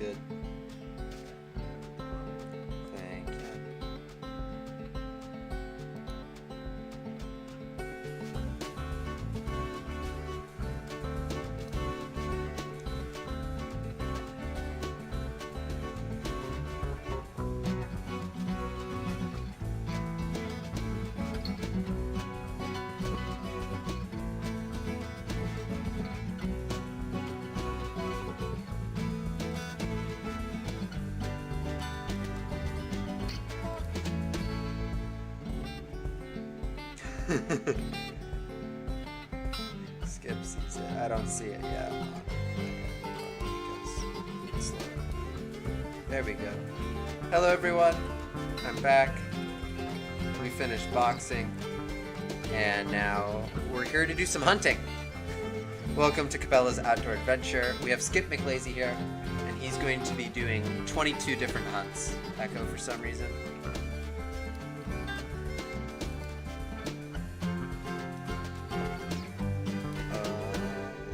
good. Thank you. Skip sees it. I don't see it yet. There we go. Hello everyone. I'm back. We finished boxing. And now we're here to do some hunting. Welcome to Cabela's Outdoor Adventure. We have Skip McLazy here, and he's going to be doing 22 different hunts. Echo for some reason.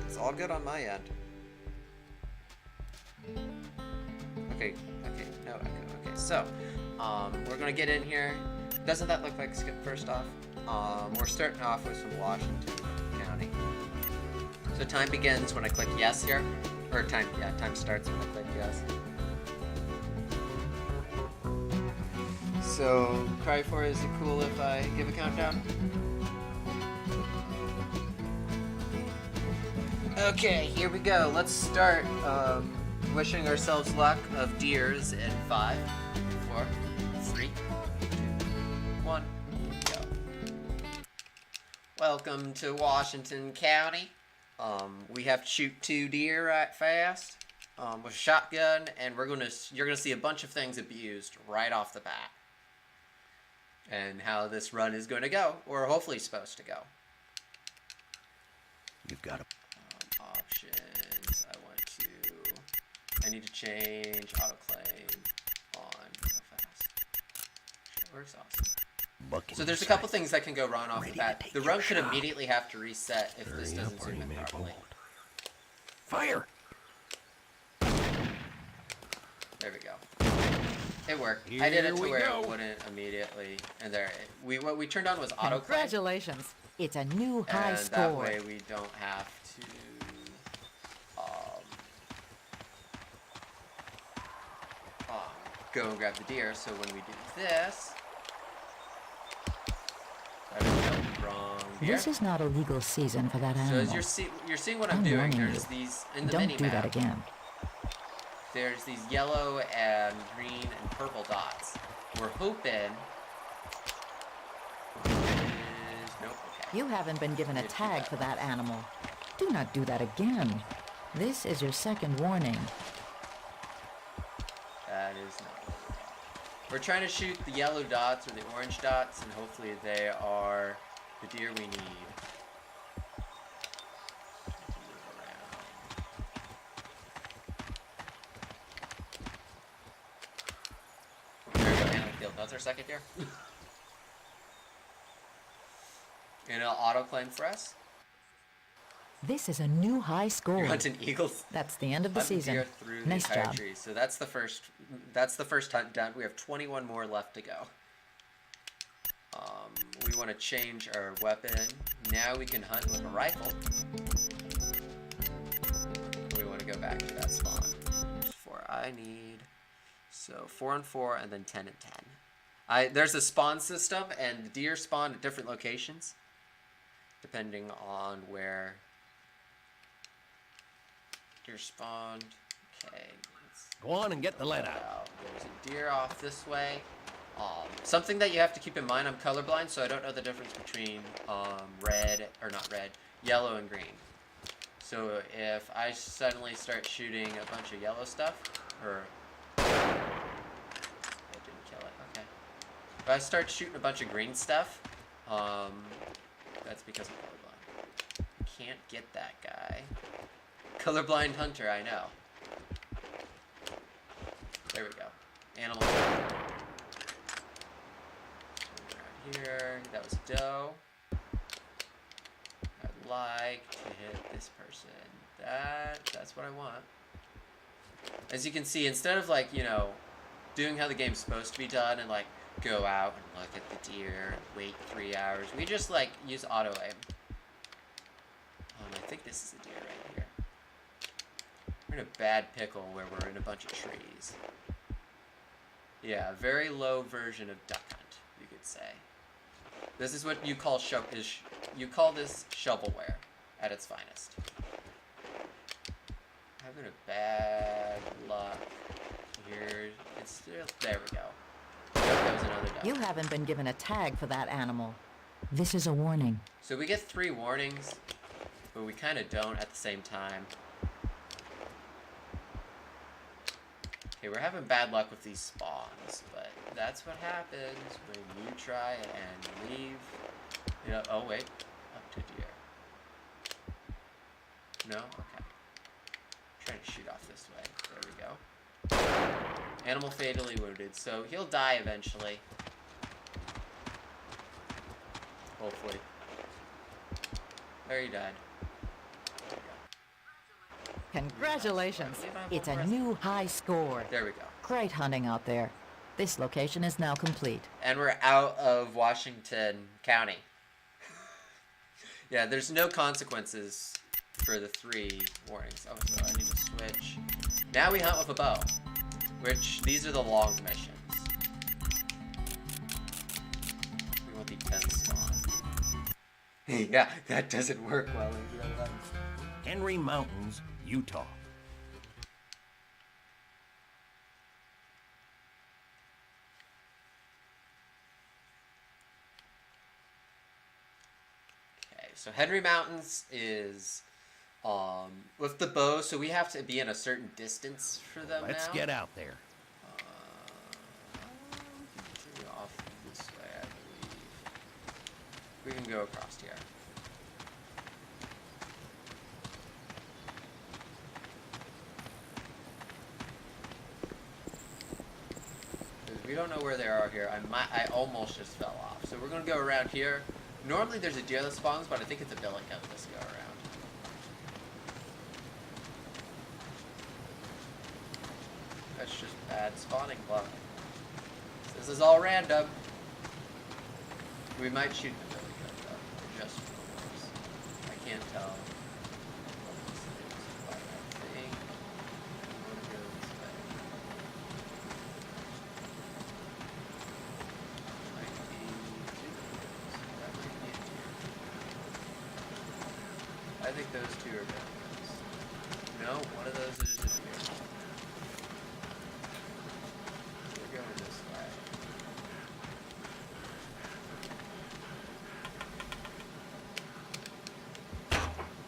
It's all good on my end. Okay, no echo. Okay, so we're gonna get in here. Doesn't that look like Skip first off? We're starting off with some Washington County. So time begins when I click yes here, or time starts when I click yes. So, Cry for, is it cool if I give a countdown? Okay, here we go. Let's start wishing ourselves luck of deers in 5, 4, 3, 2, 1, go. Welcome to Washington County. We have to shoot 2 deer right fast with a shotgun, and you're gonna see a bunch of things abused right off the bat, and how this run is going to go, or hopefully supposed to go. You've got a options. I need to change autoclave on how fast. It works awesome. So there's a couple things that can go wrong off the bat. The run could immediately have to reset if this doesn't zoom in properly. Fire! There we go. It worked. I did it to where it wouldn't immediately. And there, what we turned on was autoclave. Congratulations! It's a new high And score. that way we don't have to go and grab the deer. So when we do this, wrong deer. This is not a legal season for that So animal. as you're seeing what I'm doing, warning there's you. these in the Don't mini do that map. again. There's these yellow and green and purple dots. We're hoping. Nope. Okay. You haven't been given a tag for that animal. Do not do that again. This is your second warning. That is not what we want. We're trying to shoot the yellow dots or the orange dots, and hopefully they are the deer we need. There we go, animal field. That's our second deer. And it'll auto-claim for us. This is a new high score. You're hunting eagles. That's the end of the Hunting season. deer through the Nice entire job. tree. So that's the first hunt done. We have 21 more left to go. We want to change our weapon. Now we can hunt with a rifle. We want to go back to that spawn. 4 I need. So 4 and 4, and then 10 and 10. There's a spawn system, and the deer spawn at different locations, depending on where deer spawned. Okay. Go on and get the lead out. There's a deer off this way. Something that you have to keep in mind, I'm colorblind, so I don't know the difference between yellow and green. So if I suddenly start shooting a bunch of yellow stuff, or that didn't kill it, okay. If I start shooting a bunch of green stuff, that's because I'm colorblind. Can't get that guy. Colorblind hunter, I know. There we go. Animal. Here, that was doe. I'd like to hit this person. That's what I want. As you can see, instead of like, you know, doing how the game's supposed to be done and like go out and look at the deer and wait 3 hours, we just like use auto aim. I think this is a deer right here. We're in a bad pickle where we're in a bunch of trees. Yeah, a very low version of duck hunt, you could say. This is what you call you call this shovelware at its finest. Having a bad luck here. It's still there. We go. Yep, that was another duck. You haven't been given a tag for that animal. This is a warning. So we get 3 warnings, but we kind of don't at the same time. Okay, we're having bad luck with these spawns, but that's what happens when you try and leave. You know, oh wait, up to deer. No? Okay. Trying to shoot off this way. There we go. Animal fatally wounded, so he'll die eventually. Hopefully. There he died. There we go. Congratulations. It's a new high score. There we go. Great hunting out there. This location is now complete. And we're out of Washington County. Yeah, there's no consequences for the 3 warnings. Oh, so I need to switch. Now we hunt with a bow, which these are the long missions. We want the 10th spawn. Yeah, that doesn't work well in real life. Henry Mountains, Utah. Okay, so Henry Mountains is with the bow, so we have to be in a certain distance for them Let's now. get out there. We can continue off this way, I believe. We can go across here. Because we don't know where they are here. I almost just fell off. So we're gonna go around here. Normally there's a deer that spawns, but I think it's a billy goat this go around. That's just bad spawning luck. This is all random. We might shoot the billy goat though, just for the wolves. I can't tell what this is, but I think I'm gonna go this way. Might be 2 billy goats. That might be a deer. I think those 2 are billy goats. No, one of those is just a deer. We're going this way.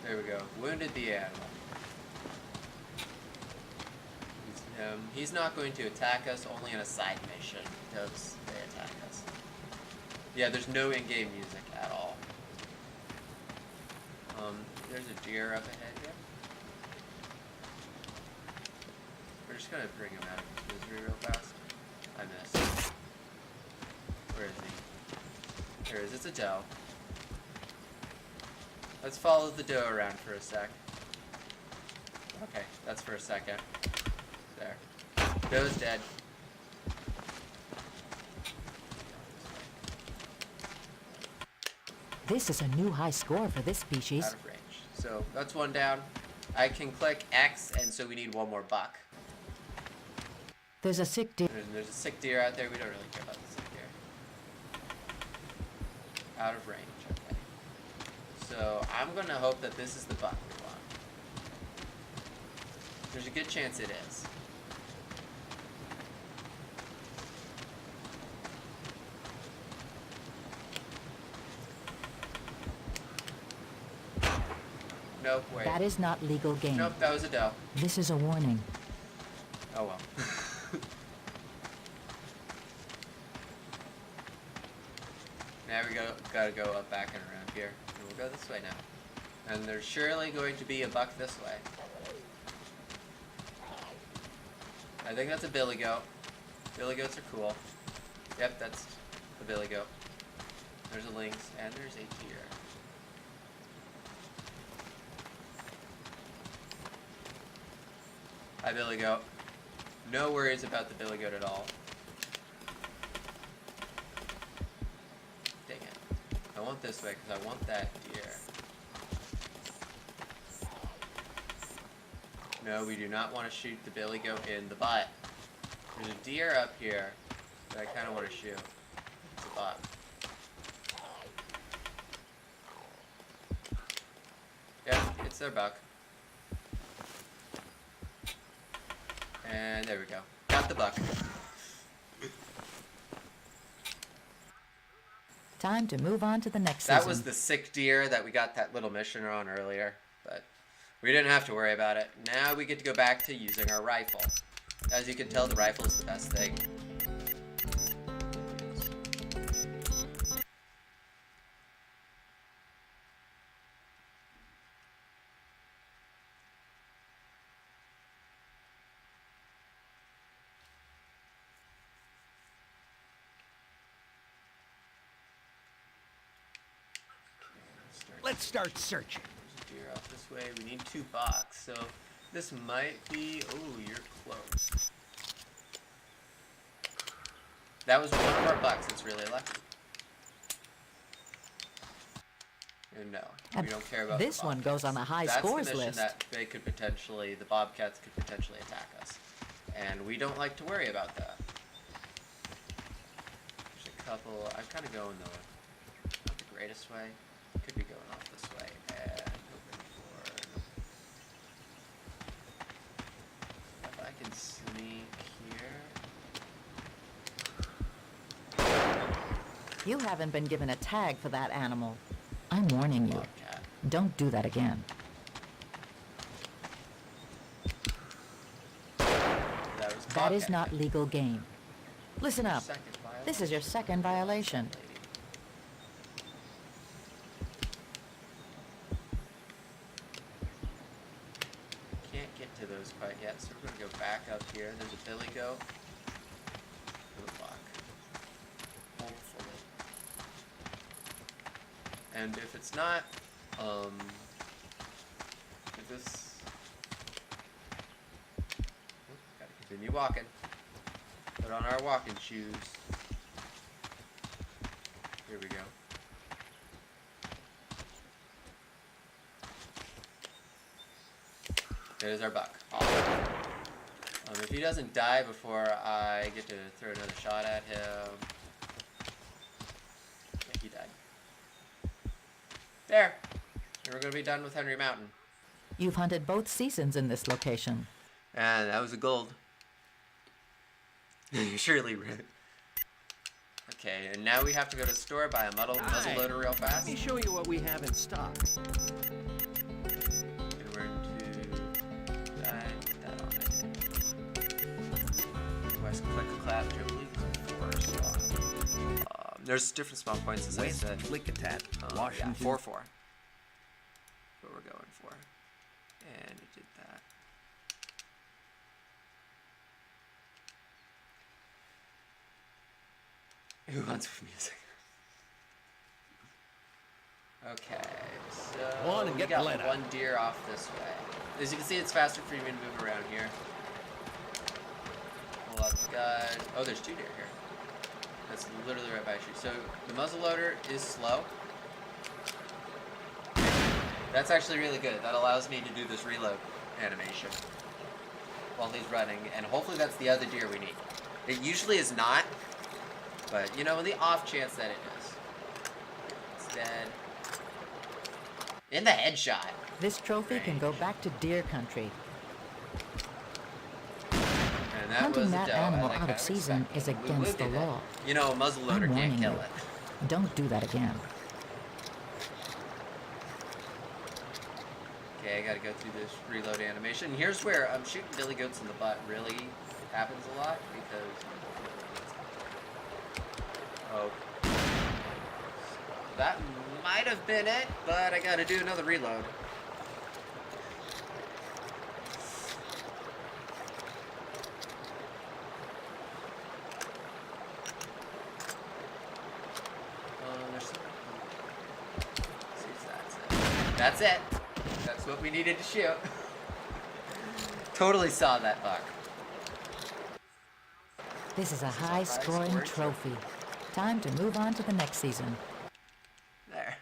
There we go. Wounded the animal. He's not going to attack us, only on a side mission does they attack us. Yeah, there's no in-game music at all. There's a deer up ahead here. We're just gonna bring him out of his misery real fast. I missed. Where is he? There he is. It's a doe. Let's follow the doe around for a sec. Okay, that's for a second. There. Doe's dead. This is a new high score for this species. Out of range. So that's 1 down. I can click X, and so we need 1 more buck. There's a sick deer. There's a sick deer out there. We don't really care about the sick deer. Out of range. Okay. So I'm gonna hope that this is the buck we want. There's a good chance it is. Nope, wait. That is not legal game. Nope, that was a doe. This is a warning. Oh well. Now we gotta go up, back, and around here. And we'll go this way now. And there's surely going to be a buck this way. I think that's a billy goat. Billy goats are cool. Yep, that's a billy goat. There's a lynx, and there's a deer. Hi, billy goat. No worries about the billy goat at all. Dang it. I want this way because I want that deer. No, we do not want to shoot the billy goat in the butt. There's a deer up here that I kind of want to shoot. It's a buck. Yeah, it's their buck. And there we go. Got the buck. Time to move on to the next That season. was the sick deer that we got that little mission on earlier, but we didn't have to worry about it. Now we get to go back to using our rifle. As you can tell, the rifle is the best thing. Let's start searching. There's a deer off this way. We need 2 bucks, so this might be... Oh, you're close. That was one of our bucks. It's really lucky. And no, we don't care about this the one goes on the high That's scores the mission list. that they could potentially, the bobcats could potentially attack us. And we don't like to worry about that. There's a couple, I'm kind of going not the greatest way. Could be going off this way and hoping for... If I can sneak here... You haven't been given a tag for that animal. I'm warning you. Bobcat. Don't do that again. That was That is bobcat. not legal game. Listen up. Second violation. This is your second violation. Can't get to those quite yet, so we're gonna go back up here. There's a billy goat. Good luck. Hopefully. And if it's not, if this... Oop, gotta continue walking. Put on our walking shoes. Here we go. There's our buck. Awesome. If he doesn't die before I get to throw another shot at him... Yeah, he died. There! And we're gonna be done with Henry Mountain. You've hunted both seasons in this location. And that was a gold. Surely. Okay, and now we have to go to the store, buy a muzzle loader real Let fast. me show you what we have in stock. And we're to put that on it. West click clap, I believe it's a 4 spot. There's different spawn points as I West said. Lickitat, Yeah, Washington. 4-4. What we're going for. And it did that. Who wants music? Okay, so Go on and we get got Glenna. 1 deer off this way. As you can see, it's faster for me to move around here. Pull out the gun. Oh, there's 2 deer here. That's literally right by you. So the muzzleloader is slow. That's actually really good. That allows me to do this reload animation while he's running, and hopefully that's the other deer we need. It usually is not, but you know, in the off chance that it is. It's dead. In the headshot. This trophy can go back to deer country. And that Hunting was that a doe. animal I out kind of season is expected. We against the wounded it. law. You know, a muzzleloader I'm can't warning kill you. it. Don't do that again. Okay, I gotta go through this reload animation. Here's where shooting billy goats in the butt really happens a lot because... Oh. That might have been it, but I gotta do another reload. There's some... See if that's it. That's it. That's what we needed to shoot. Totally saw that buck. This is a This is a high-scoring high-scoring trophy. Time to move on to the next season. There.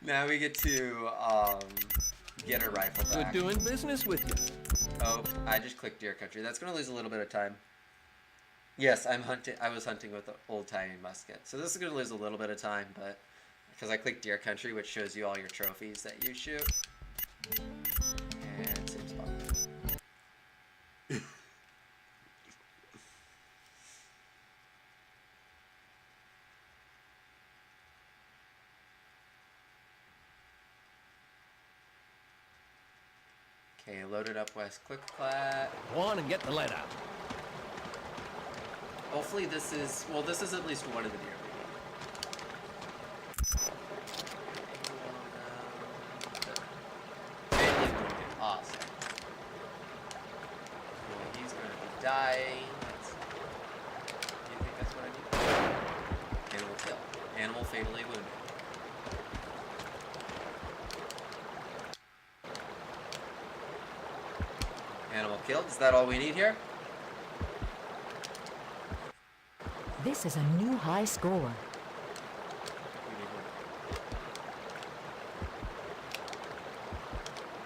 Now we get to get our rifle back. Good doing business with you. Oh, I just clicked deer country. That's gonna lose a little bit of time. Yes, I was hunting with an old-timey musket. So this is gonna lose a little bit of time, but because I clicked deer country, which shows you all your trophies that you shoot. And same spot. Okay, loaded up West Click Plat. Go on and get the lead out. Hopefully this is, well, this is at least one of the deer we need. Family wounded, awesome. Well, he's going to be dying. Do you think that's what I need? Animal kill. Animal fatally wounded. Animal killed. Is that all we need here? This is a new high score. We need one.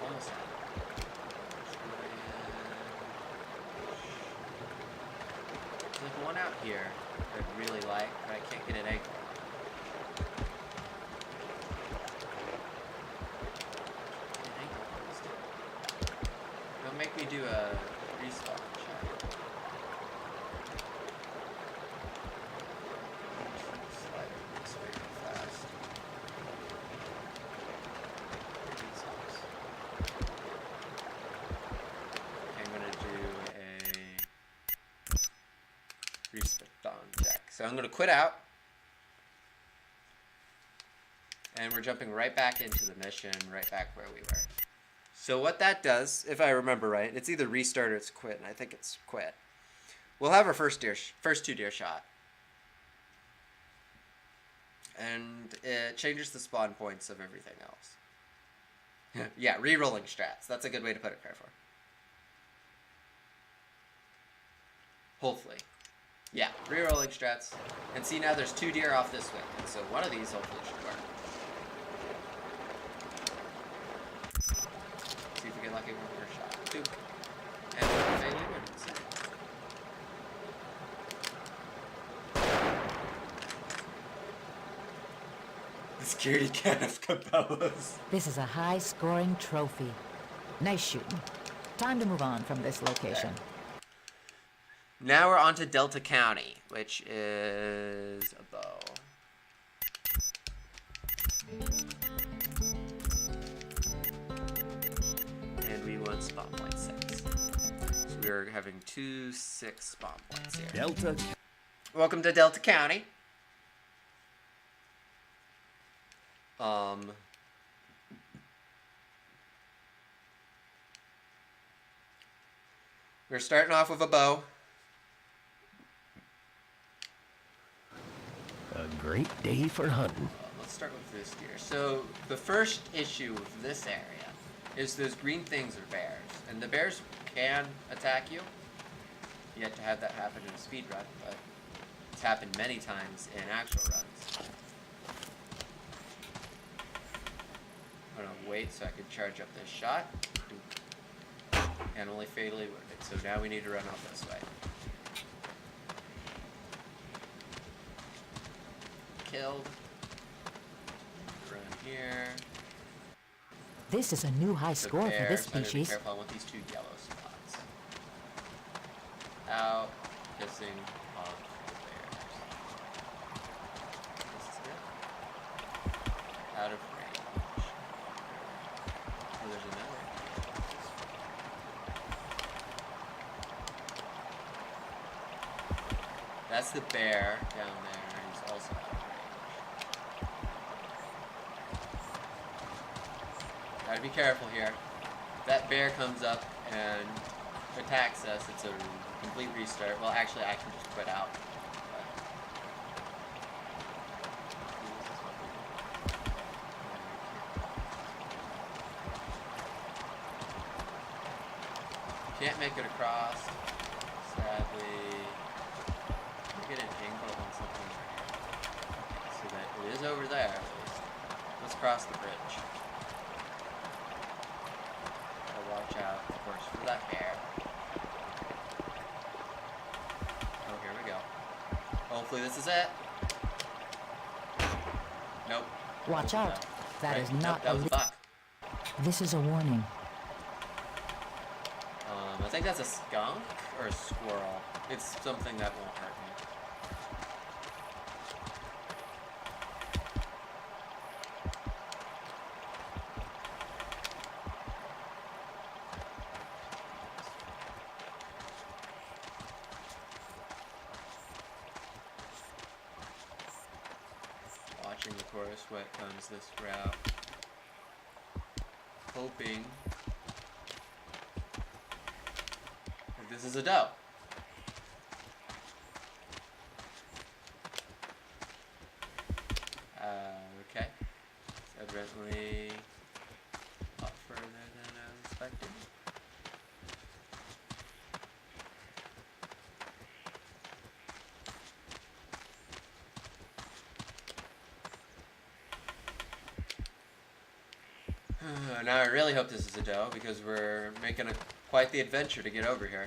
Almost had it. There's like one out here I'd really like, but I can't get an egg. Don't make me do a respawn check. Slide this way real fast. Okay, I'm gonna do a respawn check. So I'm gonna quit out. And we're jumping right back into the mission, right back where we were. So what that does, if I remember right, it's either restart or it's quit, and I think it's quit. We'll have our first two deer shot. And it changes the spawn points of everything else. Yeah, re-rolling strats. That's a good way to put it, Carrefour. Hopefully. Yeah, re-rolling strats. And see, now there's 2 deer off this way. And so one of these hopefully should work. See if we get lucky with our shot. 2. And we're failing wounds. The security can of Cabela's. This is a high-scoring trophy. Nice shooting. Time to move on from this location. Okay. Now we're on to Delta County, which is a bow. And we want spawn point 6. So we're having 2 6 spawn points here. Delta. Welcome to Delta County. We're starting off with a bow. A great day for hunting. Let's start with this deer. So the first issue with this area is those green things are bears, and the bears can attack you. You have to have that happen in a speed run, but it's happened many times in actual runs. I'm gonna wait so I can charge up this shot. And only fatally wounded. So now we need to run off this way. Killed. Run here. This is a new high The score for this bears, I need to be species. careful. I want these 2 yellow spots. Out. Pissing off the bears. This is it. Out of range. Oh, there's another. That's the bear down there. He's also out of range. Gotta be careful here. If that bear comes up and attacks us, it's a complete restart. Well, actually, I can just quit out. Can't make it across. Sadly. I get entangled on something right here. So that it is over there at least. Let's cross the bridge. I'll watch out, of course, for that bear. Oh, here we go. Hopefully this is it. Nope. Watch out. No. That is Nope, not that was a buck. This is a warning. I think that's a skunk or a squirrel. It's something that won't hurt me. Watching the chorus what comes this route. Hoping that this is a doe. Okay. It's evidently up further than I was expecting. Now I really hope this is a doe because we're making quite the adventure to get over here.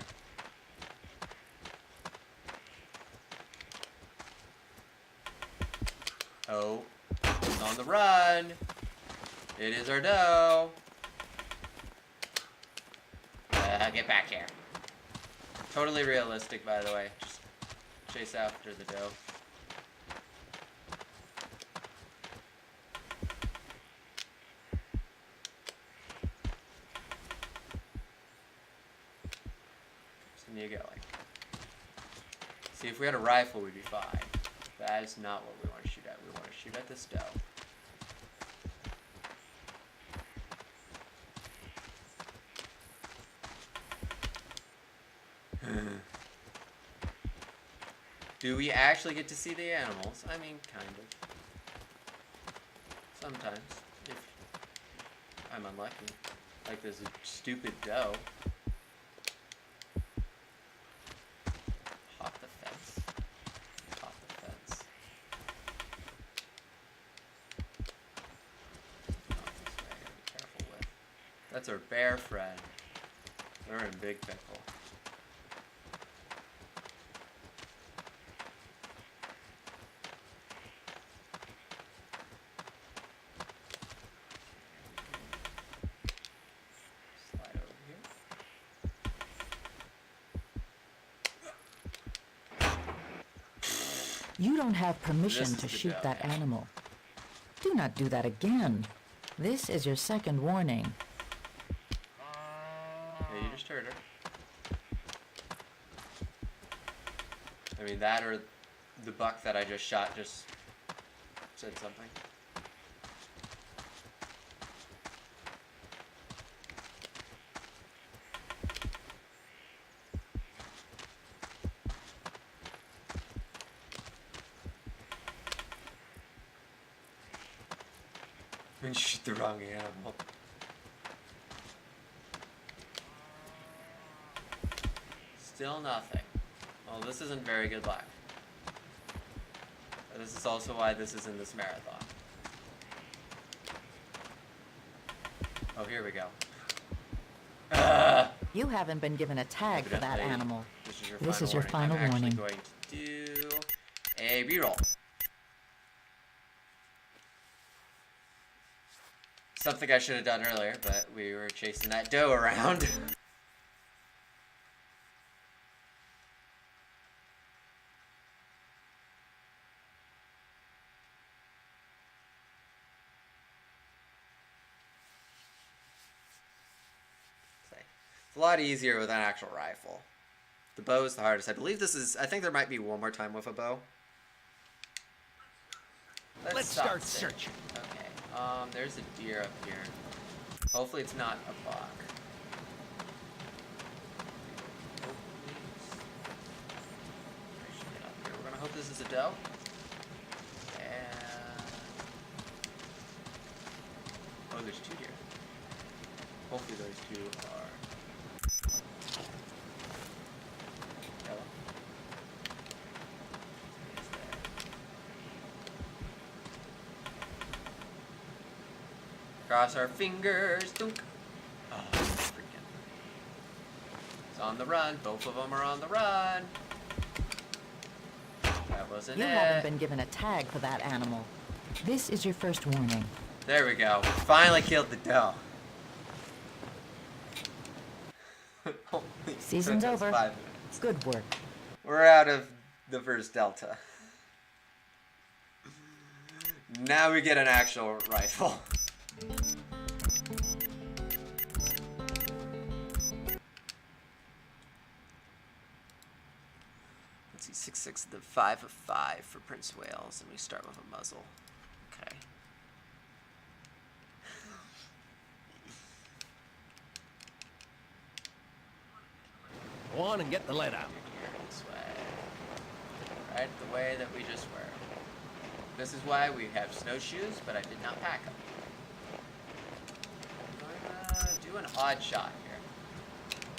Oh, it's on the run. It is our doe. Get back here. Totally realistic, by the way. Just chase after the doe. Continue going. See, if we had a rifle, we'd be fine. That is not what we want to shoot at. We want to shoot at this doe. Do we actually get to see the animals? I mean, kind of. Sometimes, if I'm unlucky. Like this stupid doe. Hop the fence. Hop the fence. Not this way, I gotta be careful with. That's our bear friend. They're in big pickle. You don't have permission This is to the shoot doe, that yeah. animal. Do not do that again. This is your second warning. Yeah, you just heard her. I mean, that or the buck that I just shot just said something. And shoot the wrong animal. Still nothing. Well, this isn't very good luck. This is also why this is in this marathon. Oh, here we go. You haven't been given a tag for that Evidently, animal. This is your final warning. I'm actually going to do a reroll. Something I should have done earlier, but we were chasing that doe around. It's a lot easier with an actual rifle. The bow is the hardest. I believe this is... I think there might be one more time with a bow. Let's start searching. Okay. There's a deer up here. Hopefully it's not a buck. Oh, please. I should get up here. We're gonna hope this is a doe. And... oh, there's two deer. Hopefully those two are... Cross our fingers. Dunk. Oh, freaking. It's on the run. Both of them are on the run. That wasn't You it. haven't been given a tag for that animal. This is your first warning. There we go. Finally killed the doe. Season's Took us over. 5 minutes. Good work. We're out of the first delta. Now we get an actual rifle. Let's see, 6 the 5 of 5 for Prince Wales, and we start with a muzzle. Okay. Go on and get the lead out. Here, this way. Right the way that we just were. This is why we have snowshoes, but I did not pack them. I'm gonna do an odd shot here.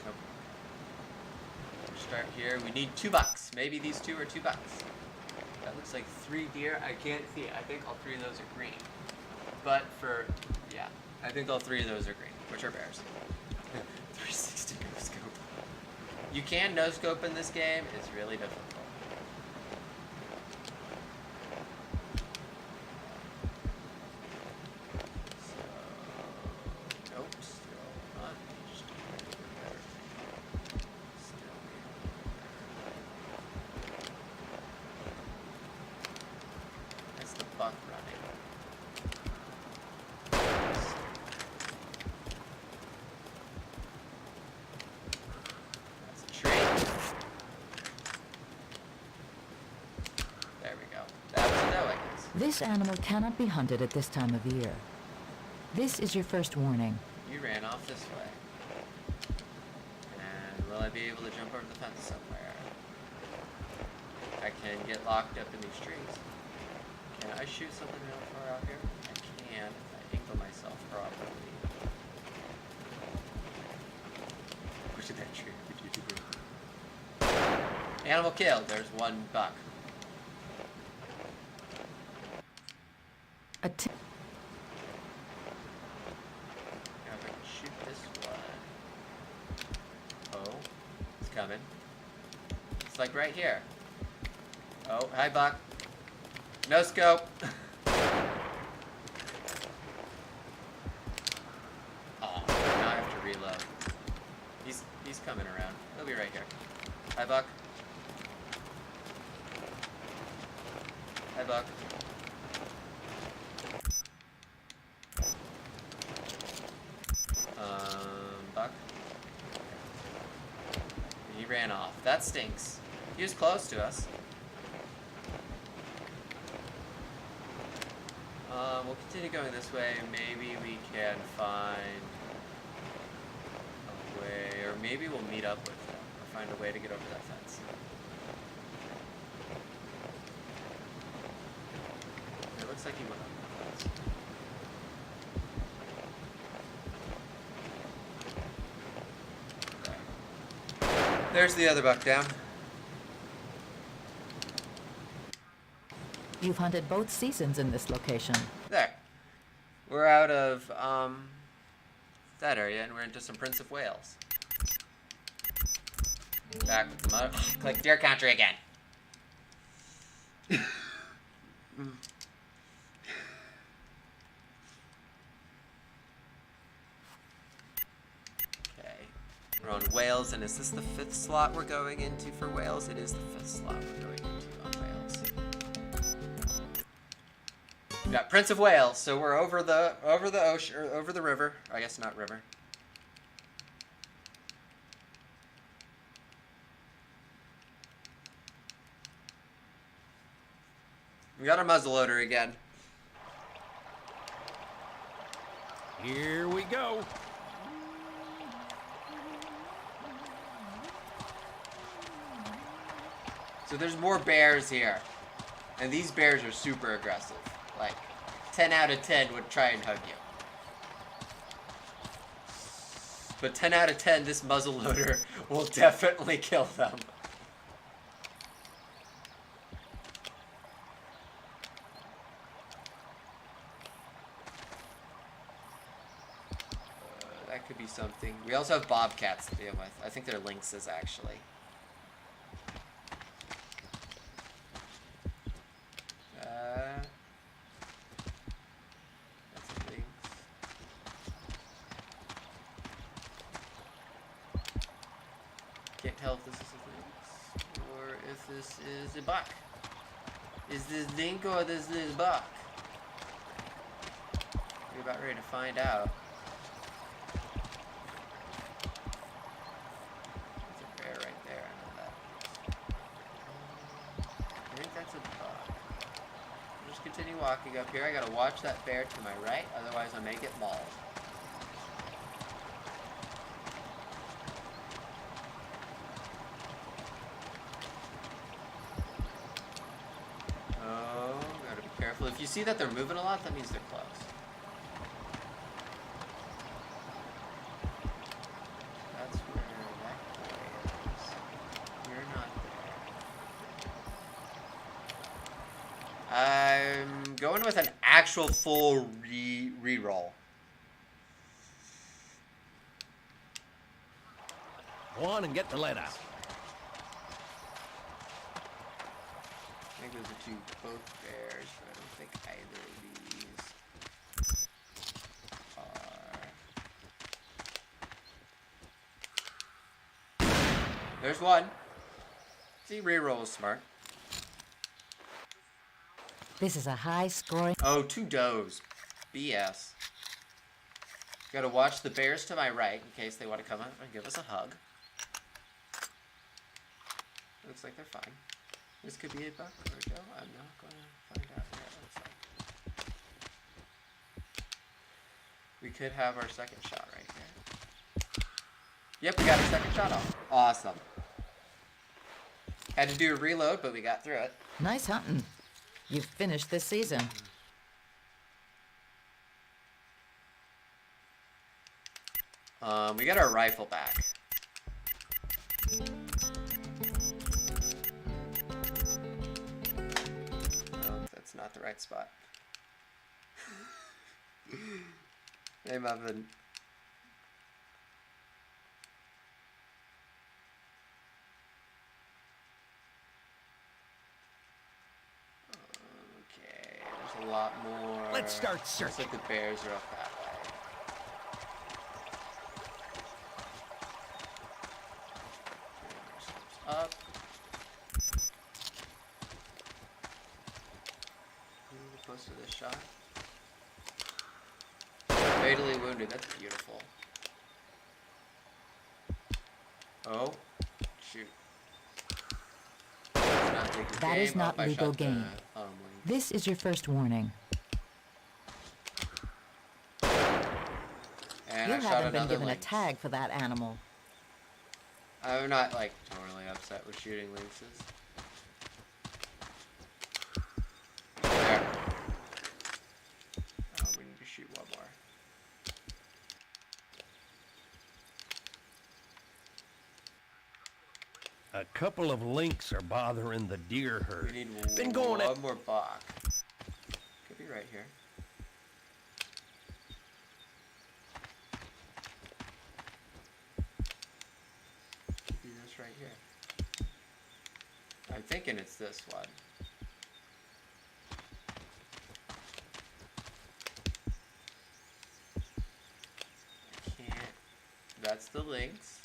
Nope. Start here. We need $2. Maybe these two are $2. That looks like 3 deer. I can't see it. I think all 3 of those are green. But for, yeah, I think all 3 of those are green, which are bears. 360 no scope. You can no scope in this game. It's really difficult. So, nope, still not. Still better. Still better. That's the buck running. That's a tree. There we go. That was a doe, I guess. This animal cannot be hunted at this time of year. This is your first warning. You ran off this way. And will I be able to jump over the fence somewhere? I can get locked up in these trees. Can I shoot something real far out here? I can if I angle myself properly. Push that tree. Animal killed. There's 1 buck. A t- Now if I can shoot this one. Oh, it's coming. It's like right here. Oh, hi buck. No scope. Oh, now I have to reload. He's coming around. He'll be right here. Hi buck. Hi buck. Buck. He ran off. That stinks. He was close to us. We'll continue going this way. Maybe we can find a way, or maybe we'll meet up with them, or find a way to get over that fence. It looks like he went over the fence. Okay. There's the other buck down. You've hunted both seasons in this location. There. We're out of that area, and we're into some Prince of Wales. Back with the mud. Click deer counter again. Okay. We're on Wales, and is this the 5th slot we're going into for Wales? It is the 5th slot we're going into on Wales. We got Prince of Wales, so we're over the ocean, or over the river. I guess not river. We got our muzzleloader again. Here we go. So there's more bears here, and these bears are super aggressive. Like, 10 out of 10 would try and hug you. But 10 out of 10, this muzzleloader will definitely kill them. We also have bobcats to deal with. I think they're lynxes, actually. That's a lynx. Can't tell if this is a lynx or if this is a buck. Is this lynx or this is buck? We're about ready to find out. There's a bear right there. I know that. I think that's a buck. I'll just continue walking up here. I gotta watch that bear to my right, otherwise I may get mauled. Oh, gotta be careful. If you see that they're moving a lot, that means they're close. That's where that boy is. You're not there. I'm going with an actual full re-roll. Go on and get the lead out. I think those are two both bears, but I don't think either of these are. There's one. See, reroll is smart. This is a high-scoring... Oh, two does. BS. Gotta watch the bears to my right in case they want to come up and give us a hug. Looks like they're fine. This could be a buck or a doe. I'm not gonna find out what it looks like. We could have our second shot right here. Yep, we got our second shot off. Awesome. Had to do a reload, but we got through it. Nice hunting. You've finished this season. We got our rifle back. Oh, that's not the right spot. Hey, Muffin. Okay, there's a lot more. Let's start Looks searching. like the bears are up that way. Up. Close to this shot. Fatally wounded. That's beautiful. Oh, shoot. That is not legal game. This is your first warning. And You I shot haven't been another given lynx. a tag for that animal. I'm not like totally upset with shooting lynxes. There. Oh, we need to shoot one more. A couple of lynx are bothering the deer We herd. need Been going one more buck. Could be right here. Could be this right here. I'm thinking it's this one. I can't. That's the lynx.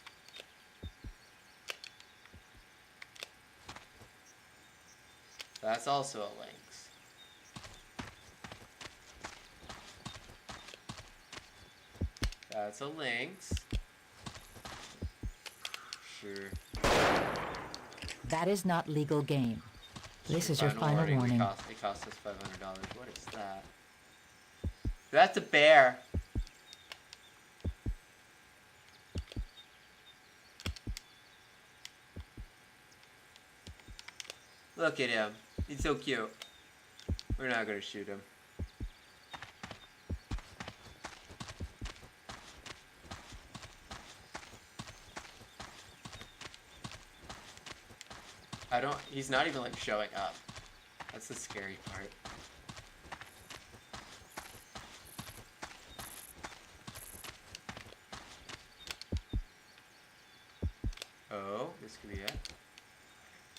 That's also a lynx. That's a lynx. Sure. That is not legal game. This is your final warning. It cost us $500. What is that? That's a bear. Look at him. He's so cute. We're not gonna shoot him. He's not even like showing up. That's the scary part. Oh, this could be it.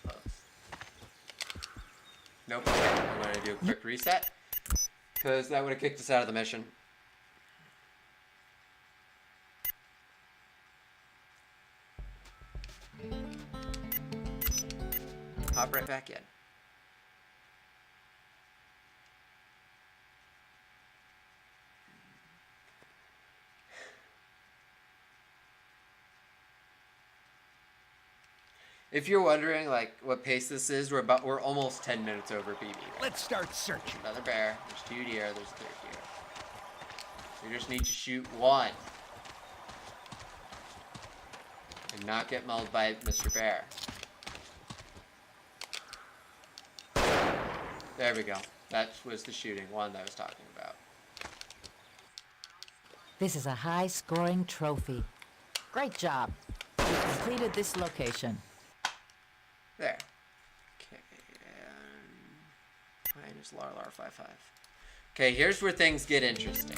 Close. Nope. Okay. I'm going to do a quick reset. Because that would have kicked us out of the mission. Hop right back in. If you're wondering like what pace this is, we're almost 10 minutes over BB. Let's start searching. Another bear. There's 2 deer. There's a 3rd deer. We just need to shoot 1. And not get mauled by Mr. Bear. There we go. That was the shooting 1 that I was talking about. This is a high-scoring trophy. Great job. You completed this location. There. Okay. Minus LAR55. Okay, here's where things get interesting.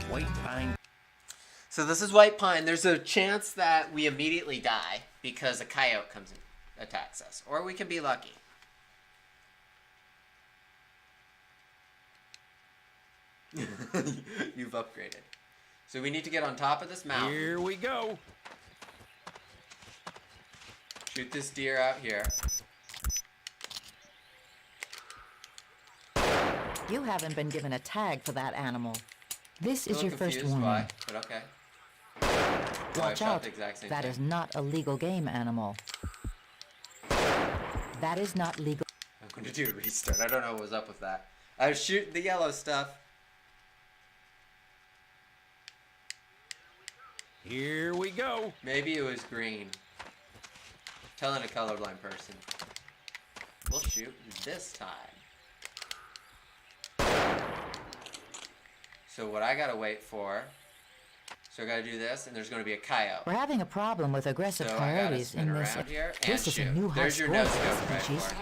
White pine. So this is white pine. There's a chance that we immediately die because a coyote comes and attacks us. Or we can be lucky. You've upgraded. So we need to get on top of this mountain. Here we go. Shoot this deer out here. You haven't been given a tag for that animal. This is A your little first confused warning. why, but okay. Watch I shot out. the exact same That thing. is not a legal game animal. That is not legal. I'm going to do a restart. I don't know what was up with that. I was shooting the yellow stuff. Here we go. Maybe it was green. Telling a colorblind person. We'll shoot this time. So what I gotta wait for. So I gotta do this, and there's gonna be a coyote. We're having a problem with aggressive So I gotta coyotes spin in this. around here and This is shoot. a new high There's your score no for scope this right species. for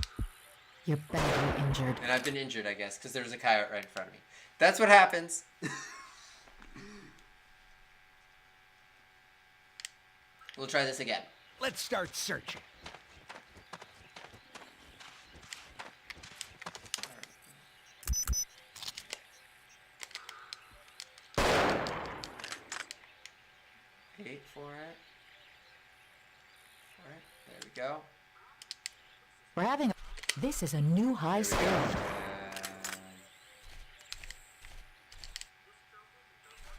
it. You're badly injured. And I've been injured, I guess, because there's a coyote right in front of me. That's what happens. We'll try this again. Let's start searching. Wait for it. There we go. We're having. This is a new high There we go. score.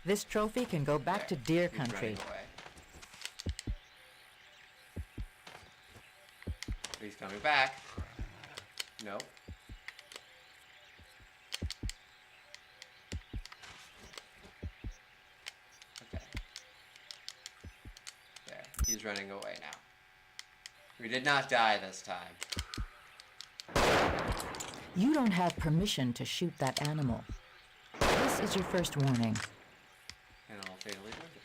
This trophy can go back to deer He's running country. away. He's coming back. Nope. Okay. There. He's running away now. We did not die this time. You don't have permission to shoot that animal. This is your first warning. Animal fatally wounded.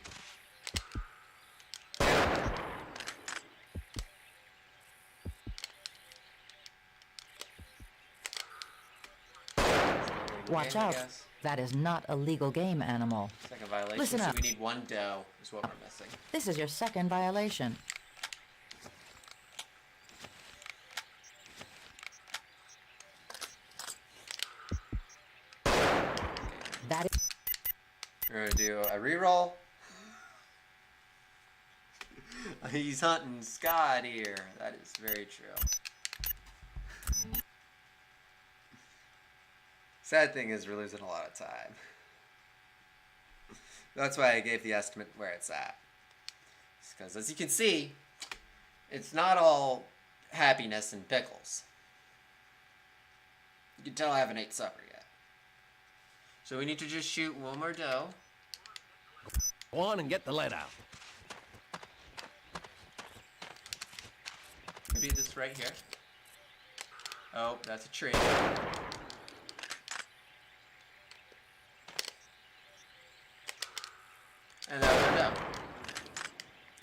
Watch Game, I out. guess. That is not a legal game animal. Second violation, Listen so up. we need 1 doe is what we're missing. This is your second violation. That is. We're gonna do a reroll. He's hunting Scott here. That is very true. Sad thing is we're losing a lot of time. That's why I gave the estimate where it's at. Because as you can see, it's not all happiness and pickles. You can tell I haven't ate supper yet. So we need to just shoot 1 more doe. Go on and get the lead out. Maybe this right here. Oh, that's a tree. And that was her doe.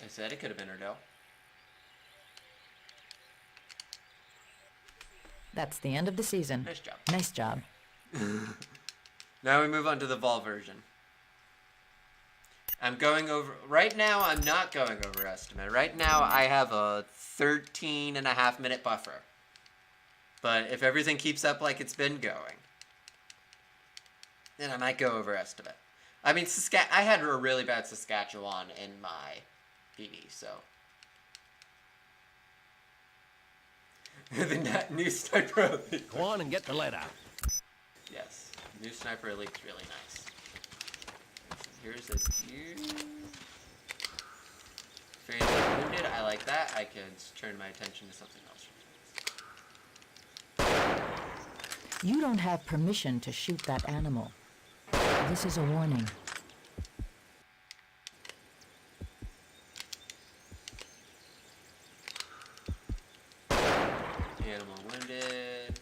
I said it could have been her doe. That's the end of the season. Nice job. Nice job. Now we move on to the Vol version. I'm going over... Right now, I'm not going over estimate. Right now, I have a 13.5-minute buffer. But if everything keeps up like it's been going, then I might go over estimate. I mean, I had a really bad Saskatchewan in my PD, so... The new Sniper Elite. Go on and get the lead out. Yes, new Sniper Elite's really nice. Here's a deer. Fatally wounded, I like that. I can turn my attention to something else. You don't have permission to shoot that animal. This is a warning. Animal wounded.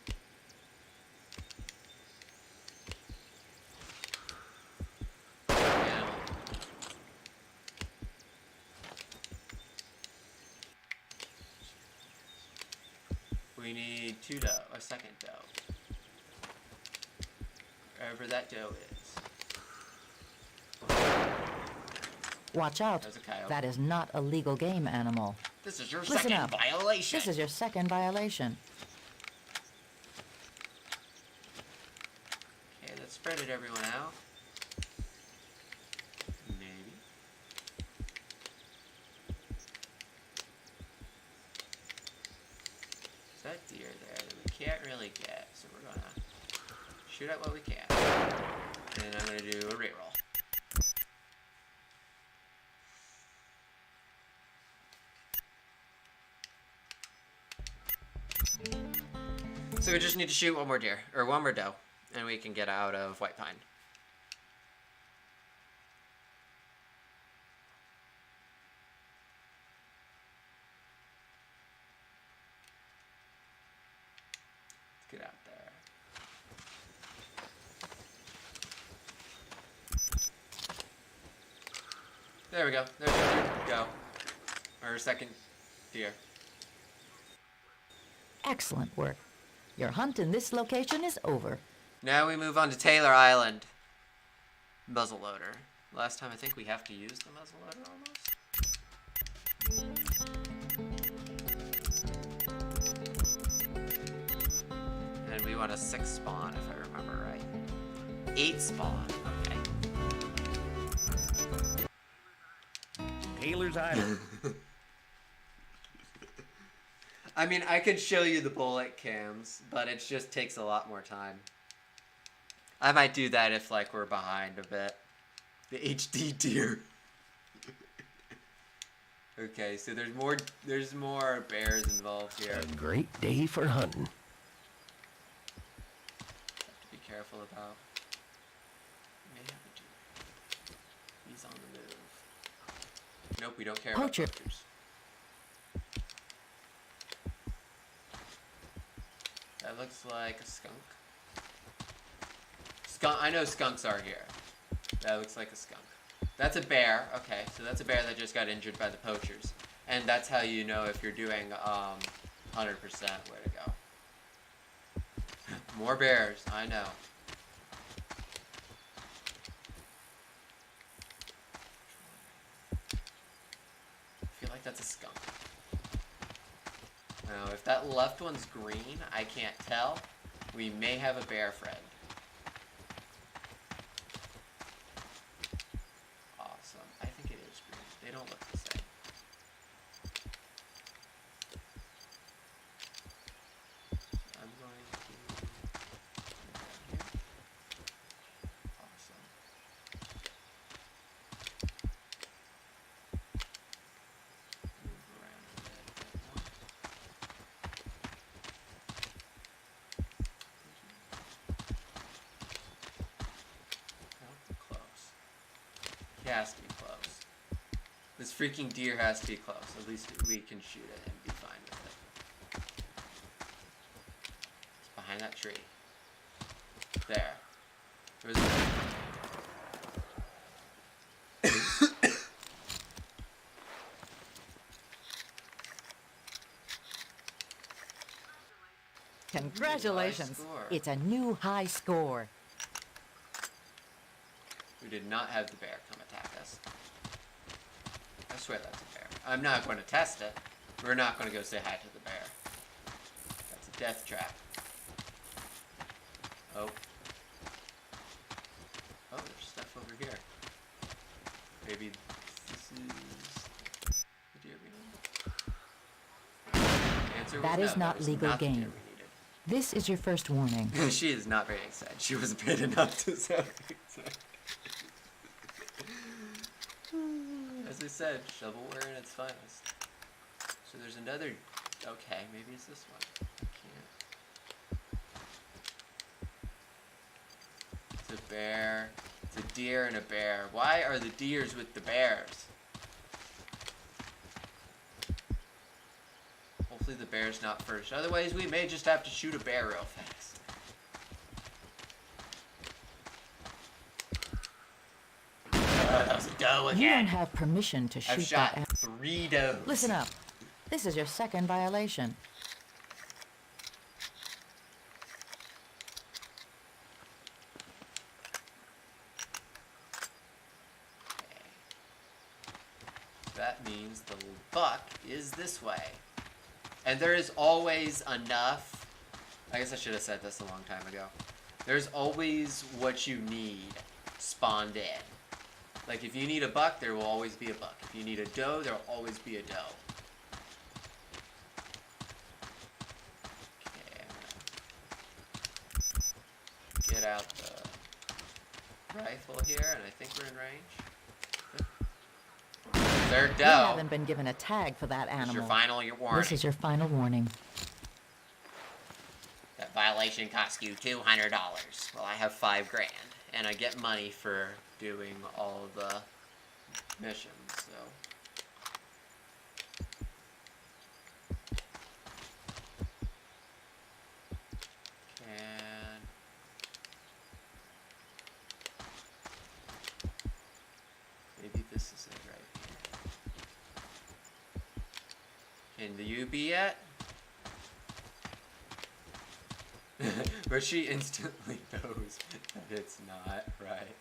Animal. We need 2 doe, a second doe. Wherever that doe is. Watch out. There's a coyote. That is not a legal game animal. This is your Listen second up. violation. This is your second violation. Okay, let's spread it everyone out. Maybe. Is that deer there that we can't really get? So we're gonna shoot at what we can. And I'm gonna do a reroll. So we just need to shoot one more deer, or one more doe, and we can get out of White Pine. Let's get out there. There we go. There's our deer. Go. Our second deer. Excellent work. Your hunt in this location is over. Now we move on to Taylor Island. Muzzleloader. Last time I think we have to use the muzzleloader almost. And we want a 6 spawn if I remember right. 8 spawn, okay. Taylor's Island. I mean, I could show you the bullet cams, but it just takes a lot more time. I might do that if, like, we're behind a bit. The HD deer. Okay, so there's more bears involved here. A great day for hunting. Have to be careful about. We may have a deer. He's on the move. Nope, we don't care Poacher. about poachers. That looks like a skunk. Skunk. I know skunks are here. That looks like a skunk. That's a bear. Okay, so that's a bear that just got injured by the poachers. And that's how you know if you're doing 100% where to go. More bears. I know. I feel like that's a skunk. Now, if that left one's green, I can't tell. We may have a bear friend. Awesome. I think it is green. They don't look the same. So I'm going to move down here. Awesome. Move around a bit more. Close. He has to be close. This freaking deer has to be close. At least we can shoot it and be fine with it. It's behind that tree. There. There was Congratulations. High score. It's a new high score. We did not have the bear come attack us. I swear that's a bear. I'm not going to test it. We're not going to go say hi to the bear. That's a death trap. Oh. Oh, there's stuff over here. Maybe this is the deer we need. The answer was That is no, not was legal not the deer game. we needed. This is your first warning. She is not very excited. She was big enough to sound excited. As I said, shovelware in its finest. So there's another... Okay, maybe it's this one. I can't. It's a bear. It's a deer and a bear. Why are the deers with the bears? Hopefully the bear's not first. Otherwise, we may just have to shoot a bear real fast. That was a doe again. You don't have permission to shoot I've shot that 3 does. Listen up. This is your second violation. Okay. That means the buck is this way. And there is always enough... I guess I should have said this a long time ago. There's always what you need spawned in. Like, if you need a buck, there will always be a buck. If you need a doe, there will always be a doe. Okay, I'm gonna get out the rifle here, and I think we're in range. Third You doe. haven't been given a tag for that This is animal. your warning. This is your final warning. That violation cost you $200. Well, I have $5 grand, and I get money for doing all of the missions, so. Maybe this is it right here. Can you be yet? But she instantly knows that it's not right.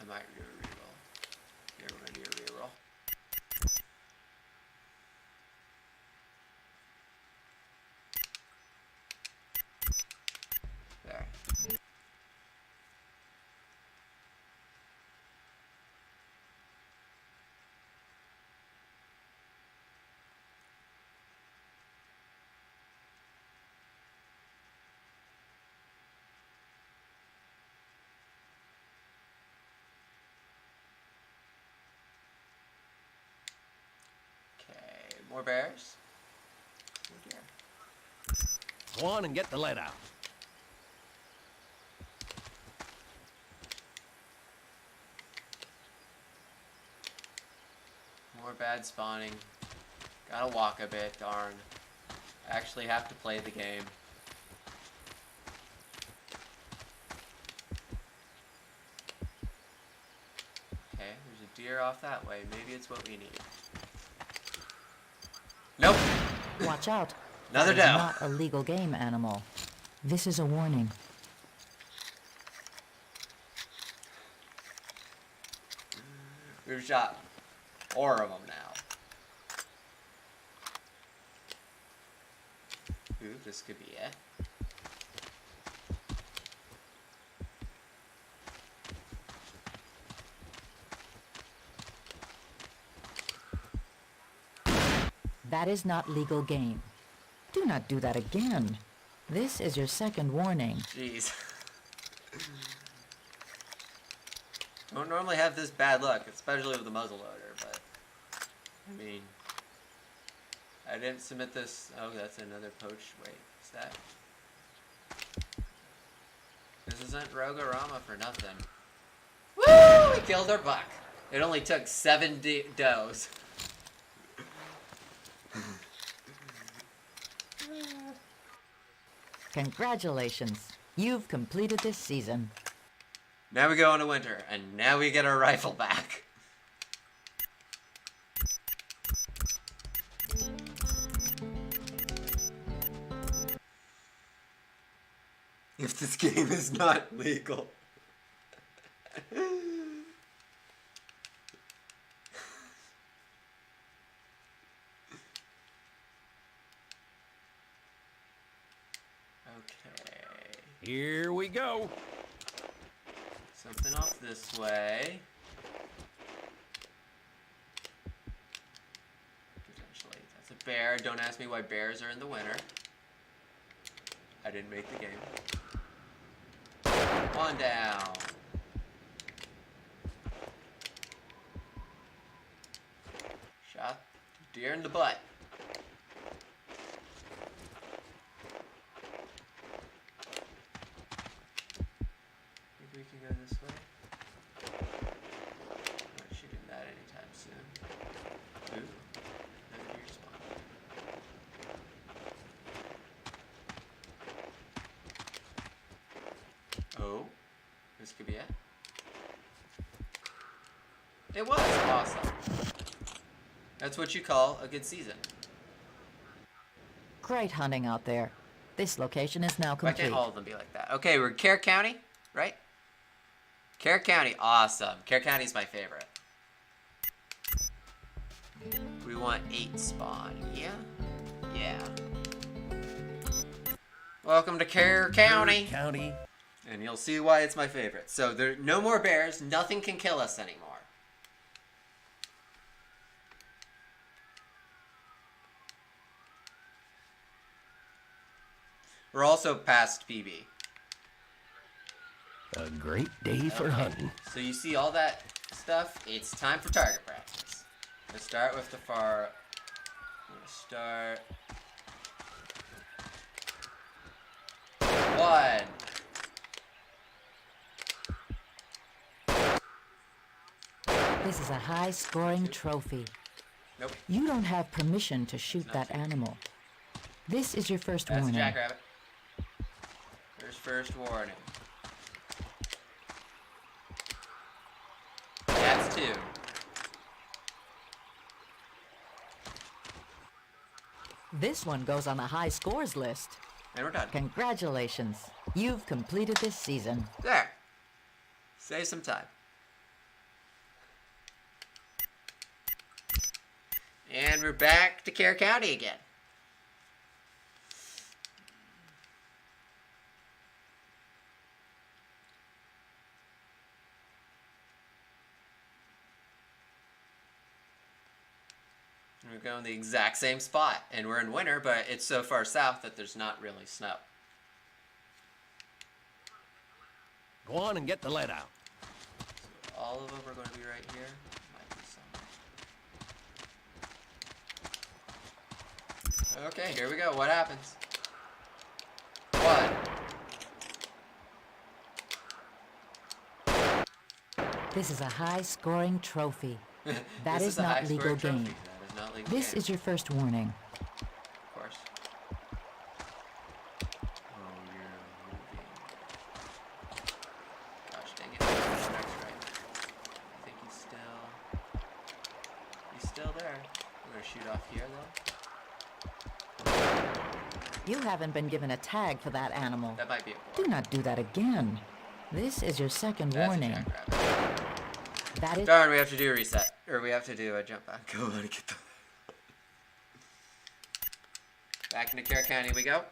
I might do a reroll. Here, we're gonna do a reroll. There. Okay, more bears. Oh dear. Go on and get the lead out. More bad spawning. Gotta walk a bit, darn. I actually have to play the game. Okay, there's a deer off that way. Maybe it's what we need. Nope! Watch out. Another That is doe. not a legal game, animal. This is a warning. We've shot 4 of them now. Ooh, this could be it. That is not legal game. Do not do that again. This is your second warning. Jeez. Don't normally have this bad luck, especially with the muzzleloader, but I mean, I didn't submit this. Oh, that's another poach. Wait, is that? This isn't Rouge-a-rama for nothing. Woo! We killed our buck. It only took 7 does. Congratulations. You've completed this season. Now we go into winter, and now we get our rifle back. This game is not legal. Okay. Here we go. Something off this way. Potentially. That's a bear. Don't ask me why bears are in the winter. I didn't make the game. One down. Shot deer in the butt. Think we can go this way? Not shooting that anytime soon. Ooh, another deer spawn. Oh, this could be it. It was awesome. That's what you call a good season. Great hunting out there. This location is now Why complete. can't all of them be like that? Okay, we're Care County, right? Care County, awesome. Care County's my favorite. We want 8 spawn, yeah? Yeah. Welcome to Care County. County. And you'll see why it's my favorite. So there no more bears, nothing can kill us anymore. We're also past PB. A great day for hunting. So you see all that stuff? It's time for target practice. Let's start with the far. I'm gonna start. 1. This is a high-scoring trophy. Nope. You don't have permission to shoot that animal. This is your first That's a warning. jackrabbit. There's first warning. That's 2. This one goes on the high scores list. And we're done. Congratulations. You've completed this season. There. Save some time. And we're back to Care County again. We're going the exact same spot, and we're in winter, but it's so far south that there's not really snow. Go on and get the lead out. So all of them are going to be right here. Might be some. Okay, here we go. What happens? 1. This is a high-scoring trophy. That This is a not high-scoring legal trophy. game. That is not legal This game. is your first warning. Of course. Oh, you're moving. Gosh dang it. That's right. I think he's still there. I'm gonna shoot off here though. You haven't been given a tag for that animal. That might be a Do boar. not do that again. This is your second That's warning. a jackrabbit. That is... Darn, we have to do a reset. Or we have to do a jump back. Go on and get the... Back into Care County we go.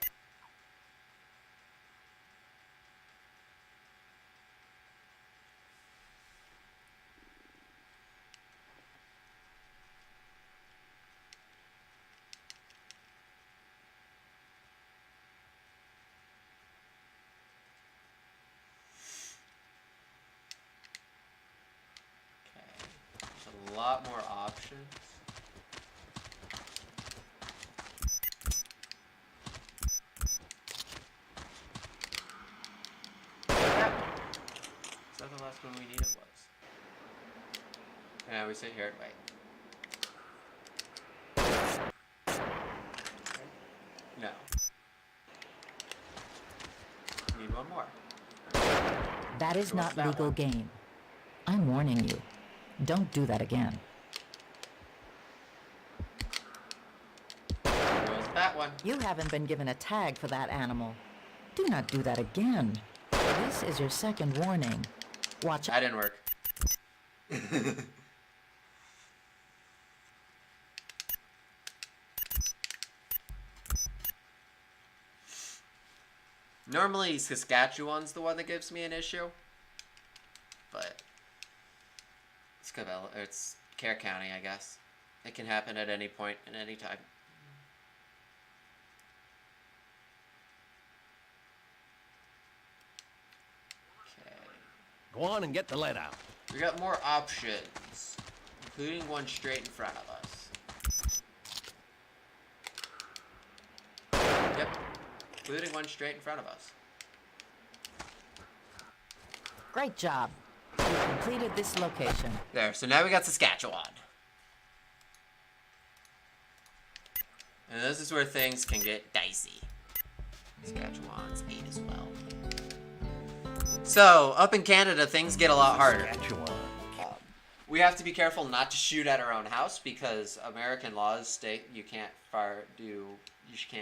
There's a lot more options. That one. Is that the last one we needed was? Yeah, we sit here and wait. No. Need one more. That is So not what's that legal one? game. I'm warning you. Don't do that again. There goes that one. You haven't been given a tag for that animal. Do not do that again. This is your second warning. Watch out. That didn't work. Normally Saskatchewan's the one that gives me an issue, but it's Cabela, or it's Kerr County, I guess. It can happen at any point and any time. Okay. Go on and get the lead out. We got more options, including one straight in front of us. Yep, including one straight in front of us. Great job. You completed this location. There, so now we got Saskatchewan. And this is where things can get dicey. Saskatchewan's 8 as well. So, up in Canada, things get a lot harder. Saskatchewan. We have to be careful not to shoot at our own house because American laws state you can't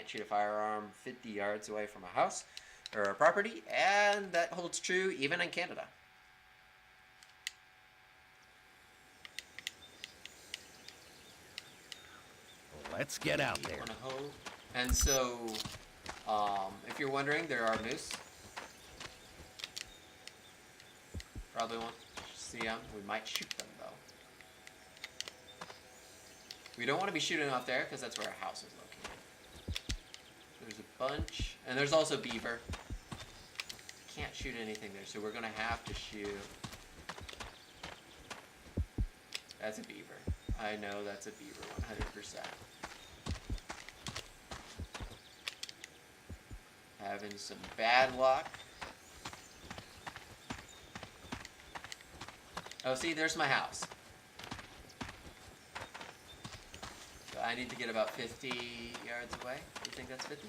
shoot a firearm 50 yards away from a house or a property, and that holds true even in Canada. Let's get out there. And so, if you're wondering, there are moose. Probably won't see them. We might shoot them, though. We don't want to be shooting off there, because that's where our house is located. There's a bunch. And there's also beaver. Can't shoot anything there, so we're going to have to shoot. That's a beaver. I know that's a beaver, 100%. Having some bad luck. Oh, see, there's my house. So I need to get about 50 yards away. You think that's 50?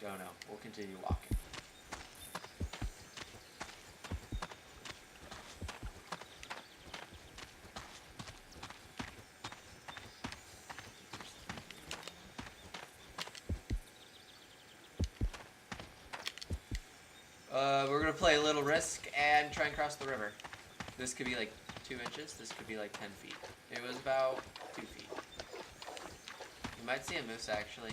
Don't know. We'll continue walking. We're gonna play a little risk and try and cross the river. This could be like 2 inches. This could be like 10 feet. It was about 2 feet. You might see a moose actually.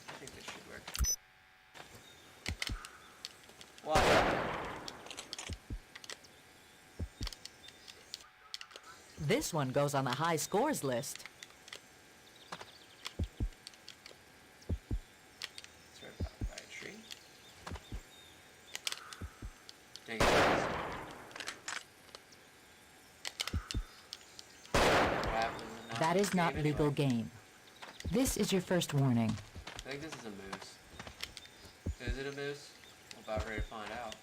I think this should work. Walk up. This one goes on the high scores list. It's right by a tree. Dang it. That is not legal game. This is your first warning. I think this is a moose. Is it a moose? We're about ready to find out.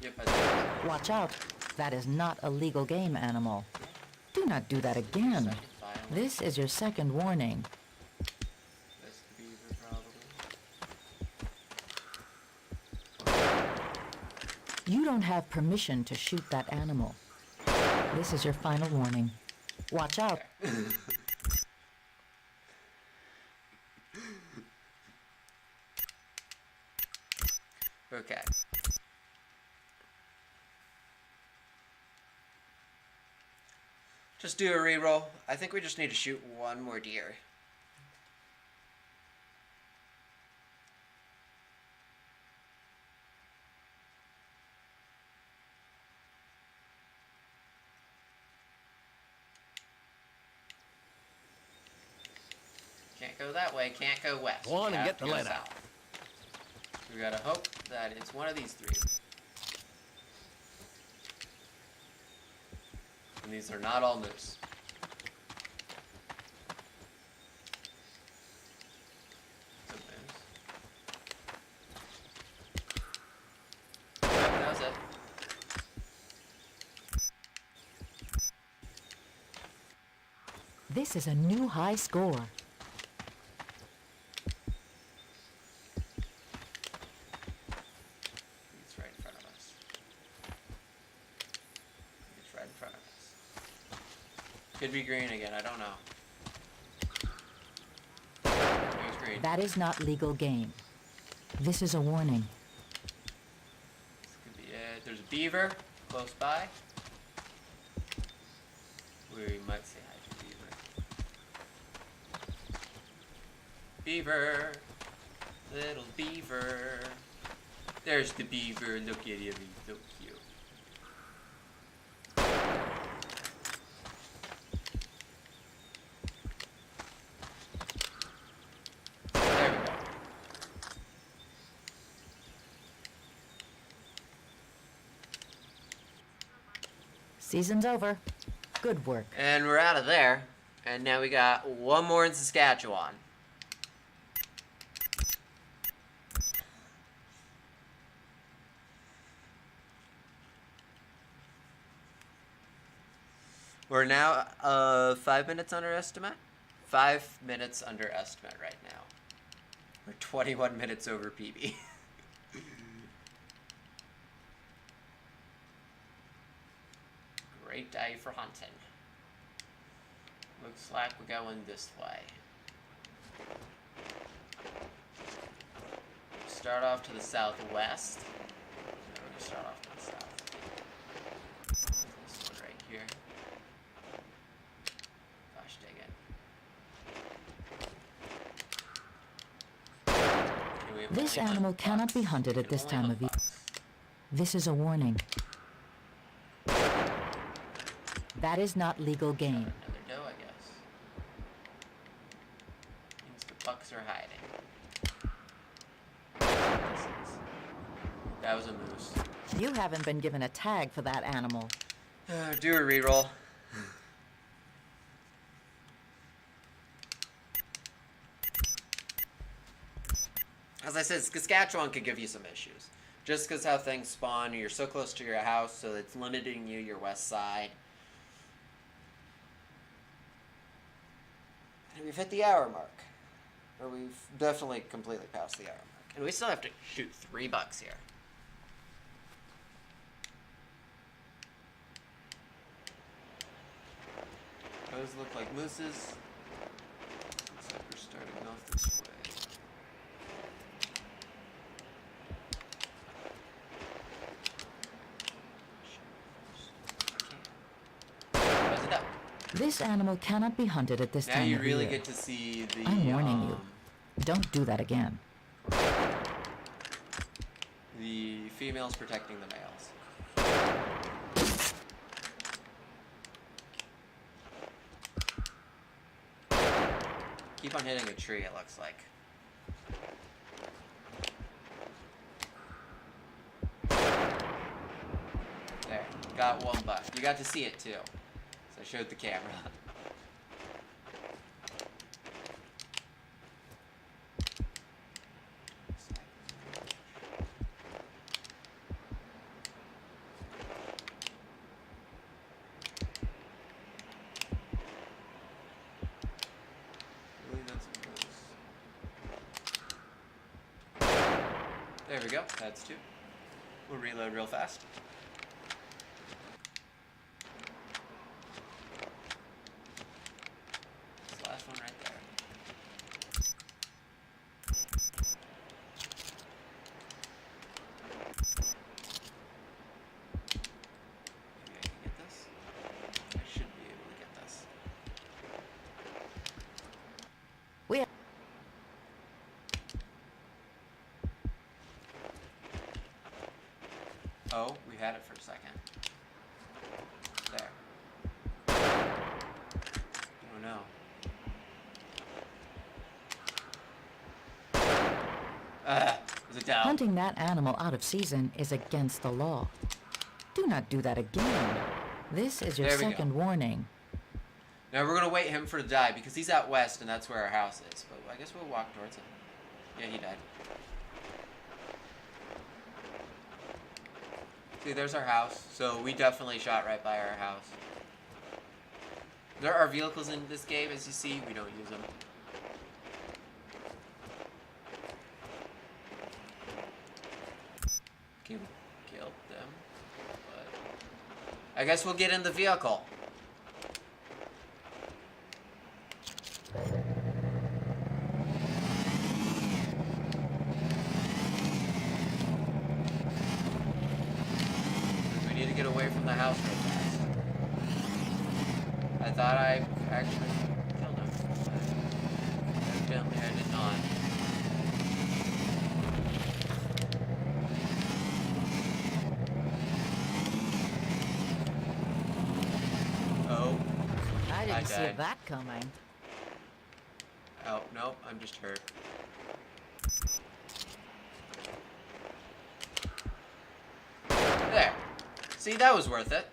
Yep, I think. Watch out. That is not a legal game, animal. Do not do that again. This is your second warning. That's the beaver, probably. You don't have permission to shoot that animal. This is your final warning. Watch out. Okay. Just do a reroll. I think we just need to shoot one more deer. Can't go that way, can't go west. Go on We and have get the to go lead out. south. We gotta hope that it's one of these three. And these are not all moose. It's a moose. Yep, that was it. This is a new high score. Could be green again. I don't know. It was green. That is not legal game. This is a warning. This could be it. There's a beaver close by. We might say hi to beaver. Beaver. Little beaver. There's the beaver. Look at him. He's so cute. There we go. Season's over. Good work. And we're out of there. And now we got one more in Saskatchewan. We're now 5 minutes under estimate. 5 minutes under estimate right now. We're 21 minutes over PB. Great day for hunting. Looks like we're going this way. Start off to the southwest. No, we're gonna start off to the south. This one right here. Gosh dang it. This animal cannot be hunted at this time of year. This is a warning. That is not legal game. Another doe, I guess. Means the bucks are hiding. That was a moose. You haven't been given a tag for that animal. Do a reroll. As I said, Saskatchewan could give you some issues. Just because how things spawn, you're so close to your house, so it's limiting you, your west side. And we've hit the hour mark. Or we've definitely completely passed the hour mark. And we still have to shoot 3 bucks here. Those look like mooses. Looks like we're starting off this way. How's it up? This animal cannot be hunted at this Now time you of really year. get to see the. I'm warning you. Don't do that again. The females protecting the males. Keep on hitting a tree, it looks like. There, got 1 buck. You got to see it too. So I showed the camera. Really not so close. There we go. That's 2. We'll reload real fast. This last one right there. Maybe I can get this. I should be able to get this. We Oh, we had it for a second. There. Oh no. Was it down? Hunting that animal out of season is against the law. Do not do that again. This is your There we go. second warning. Now we're gonna wait him for to die because he's out west and that's where our house is. But I guess we'll walk towards him. Yeah, he died. See, there's our house. So we definitely shot right by our house. There are vehicles in this game, as you see. We don't use them. Okay, we killed them. But I guess we'll get in the vehicle. We need to get away from the house real fast. I thought I actually killed him. Evidently I did not. Oh. I didn't see died. that coming. Oh, no, I'm just hurt. There. See, that was worth it.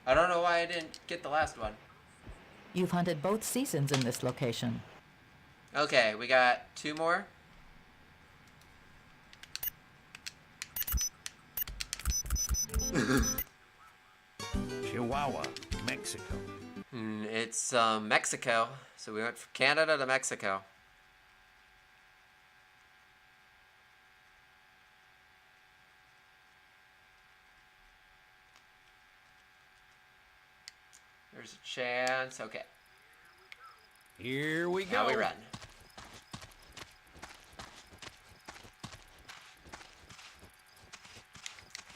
I don't know why I didn't get the last one. You've hunted both seasons in this location. Okay, we got 2 more. Chihuahua, Mexico. It's Mexico. So we went from Canada to Mexico. There's a chance. Okay. Here we go. Now we run.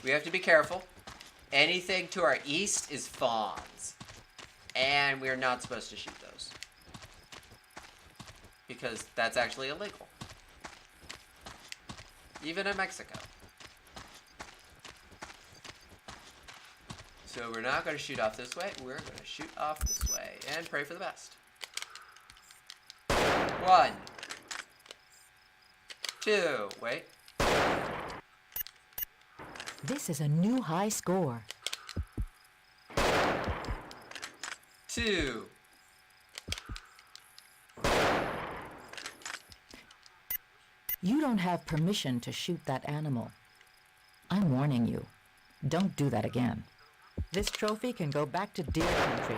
We have to be careful. Anything to our east is fawns. And we're not supposed to shoot those. Because that's actually illegal. Even in Mexico. So we're not going to shoot off this way. We're going to shoot off this way. And pray for the best. 1. 2. Wait. This is a new high score. 2. You don't have permission to shoot that animal. I'm warning you. Don't do that again. This trophy can go back to deer country.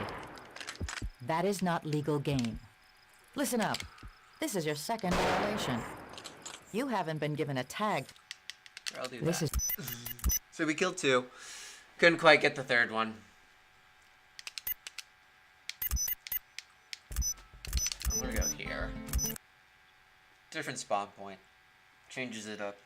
That is not legal game. Listen up. This is your second violation. You haven't been given a tag. I'll do This that. is So we killed 2. Couldn't quite get the 3rd one. I'm gonna go here. Different spawn point. Changes it up.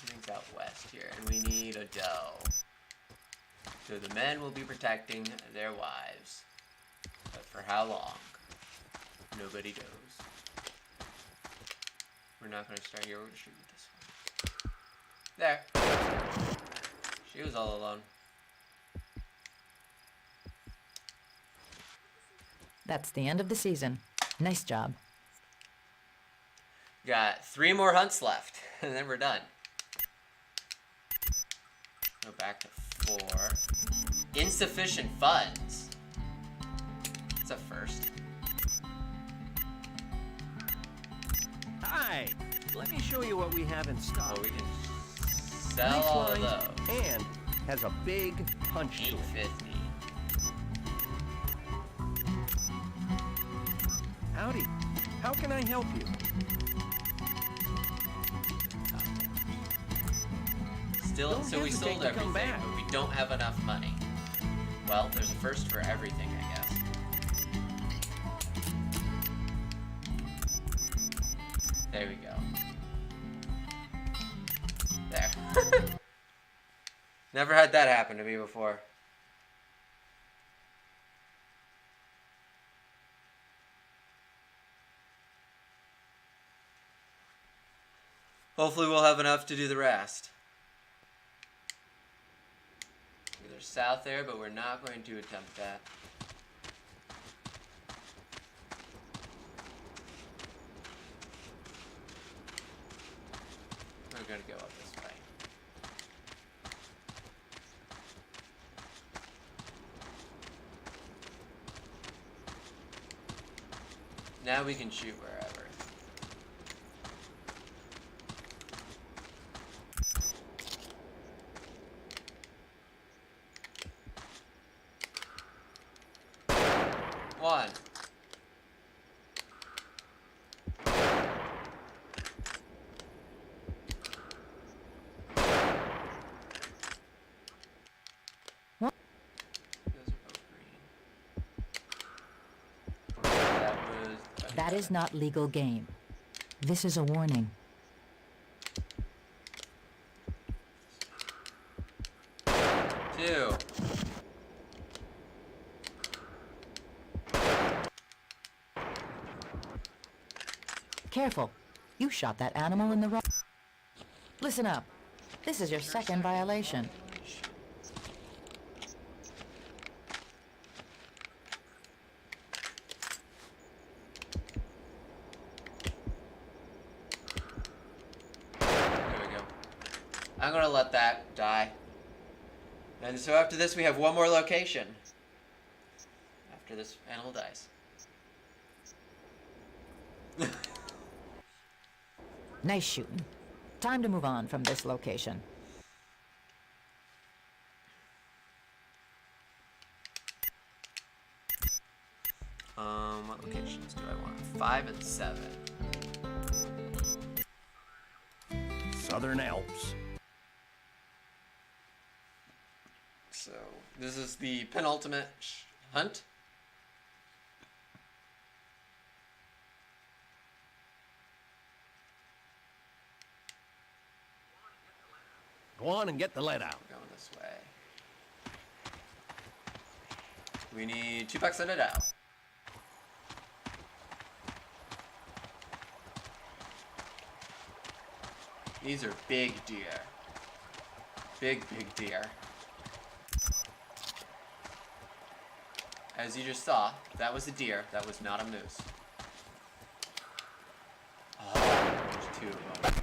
Everything's out west here, and we need a doe. So the men will be protecting their wives. But for how long? Nobody knows. We're not going to start here, we're going to shoot with this one. There. She was all alone. That's the end of the season. Nice job. Got 3 more hunts left, and then we're done. Go back to 4. Insufficient funds. That's a first. Hi, let me show you what we have in stock. Oh, we can sell Nice all of lines those. and has a big punch to it. 850. Howdy, how can I help you? Still, Don't so we hesitate sold to come everything, back. but we don't have enough money. Well, there's a first for everything, I guess. There we go. There. Never had that happen to me before. Hopefully we'll have enough to do the rest. There's south there, but we're not going to attempt that. We're going to go up this way. Now we can shoot wherever. One. That is not legal game. This is a warning. Two. Careful. You shot that animal in the wrong... Listen up. This is your second violation. There we go. I'm gonna let that die. And so after this, we have one more location. After this animal dies. Nice shooting. Time to move on from this location. What locations do I want? 5 and 7. Southern Alps. So, this is the penultimate hunt. Go on and get the lead out. We're going this way. We need 2 bucks and a dow. These are big deer. Big deer. As you just saw, that was a deer. That was not a moose. Oh, there's 2 of them.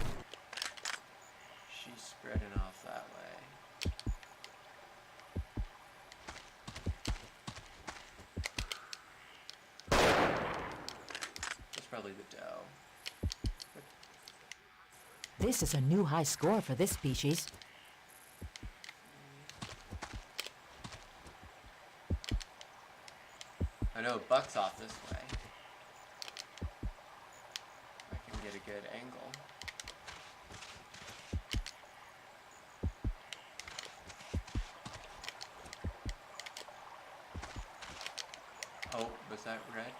She's spreading off that way. That's probably the doe. This is a new high score for this species. I know buck's off this way. I can get a good angle. Oh, was that red?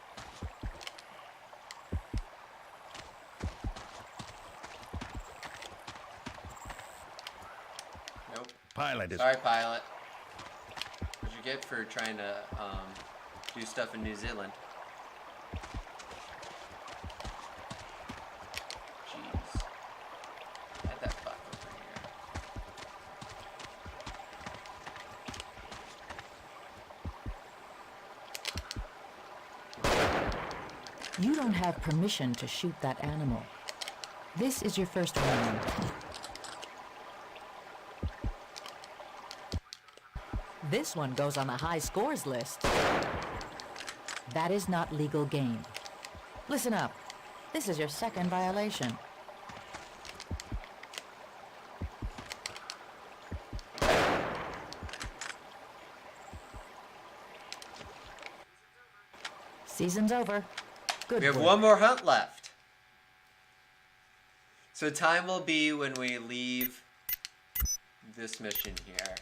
Nope. Pilot is... Sorry, pilot. What'd you get for trying to do stuff in New Zealand? Jeez. I had that buck over here. You don't have permission to shoot that animal. This is your first warning. This one goes on the high scores list. That is not legal game. Listen up. This is your second violation. Season's over. Good We have work. one more hunt left. So time will be when we leave this mission here.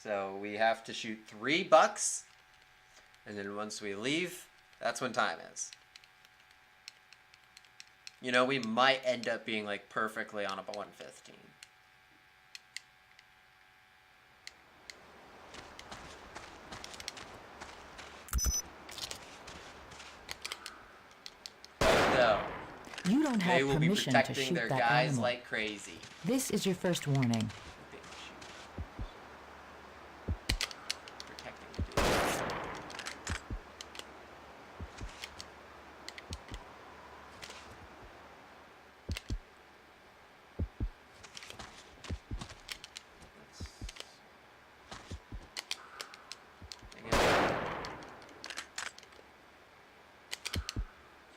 So we have to shoot 3 bucks. And then once we leave, that's when time is. You know, we might end up being like perfectly on a 115. So, You don't they have will be permission to protecting shoot their that guys animal. like crazy. This is your first warning. Protecting the dudes.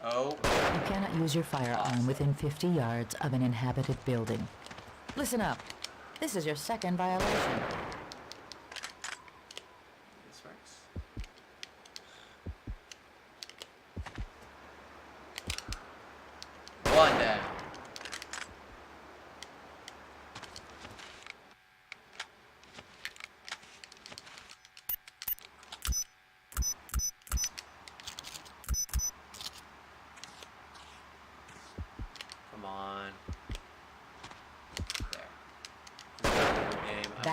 Oh, You cannot use your firearm within 50 yards of an inhabited building. Listen up. This is your second violation. this works. One down.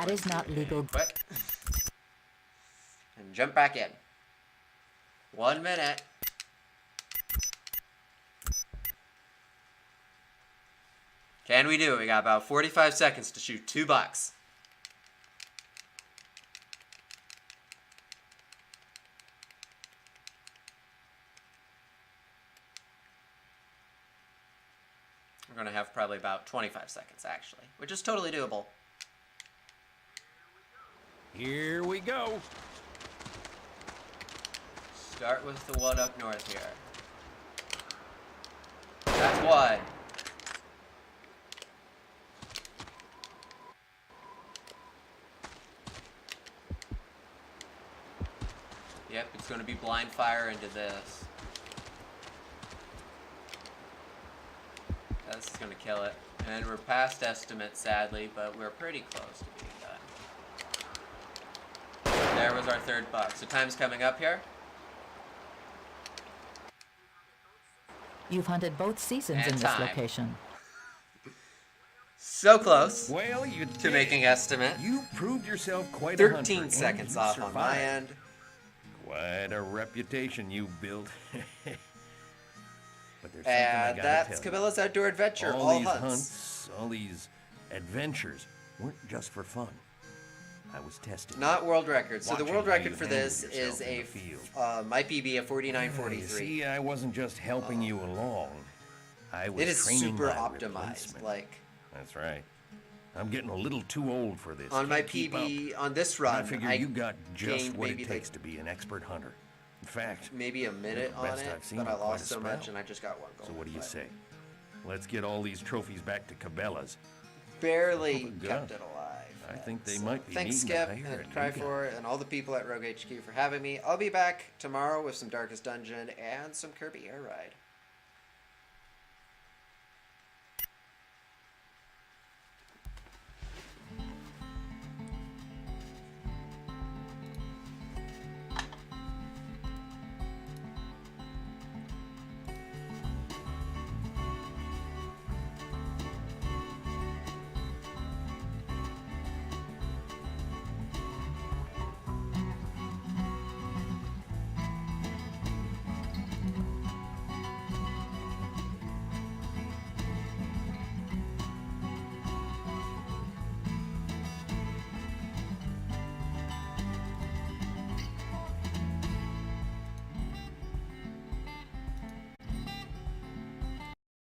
That is not legal. Quit. And jump back in. 1 minute. Can we do it? We got about 45 seconds to shoot 2 bucks. We're going to have probably about 25 seconds, actually, which is totally doable. Here we go. Start with the one up north here. That's one. Yep, it's going to be blind fire into this. This is going to kill it. And we're past estimate, sadly, but we're pretty close to being done. There was our 3rd buck. So time's coming up here. You've hunted both seasons And in this time. location. So close Well, you to did. making estimate. You proved yourself quite a hunter. 13 and seconds you off on my survived. end. Quite a reputation you've built. But there's something I And gotta that's tell you. Cabela's Outdoor Adventure. All these hunts. all these adventures weren't just for fun. I was tested. Not world record. So the Watching world how record you for handle this is yourself in a the field. might be a You 49.43. see, I wasn't just helping you along. I was It is training super my optimized. replacement. Like That's right. I'm getting a little too old for this. on my Can't keep up. PB on this I run, figure I you got just gained what maybe it takes to be an expert hunter. In fact, maybe a minute the on best it, I've seen but I in quite lost a so much, spell. and I just got one goal. so what do you but say? Let's get all these trophies back to Cabela's. Barely Oh, my kept God. it alive. I think they So might be thanks, needing to Skip hire a and new Cryfor and all the people at Rogue HQ for having me. I'll be back tomorrow with some Darkest Dungeon and some Kirby Air Ride.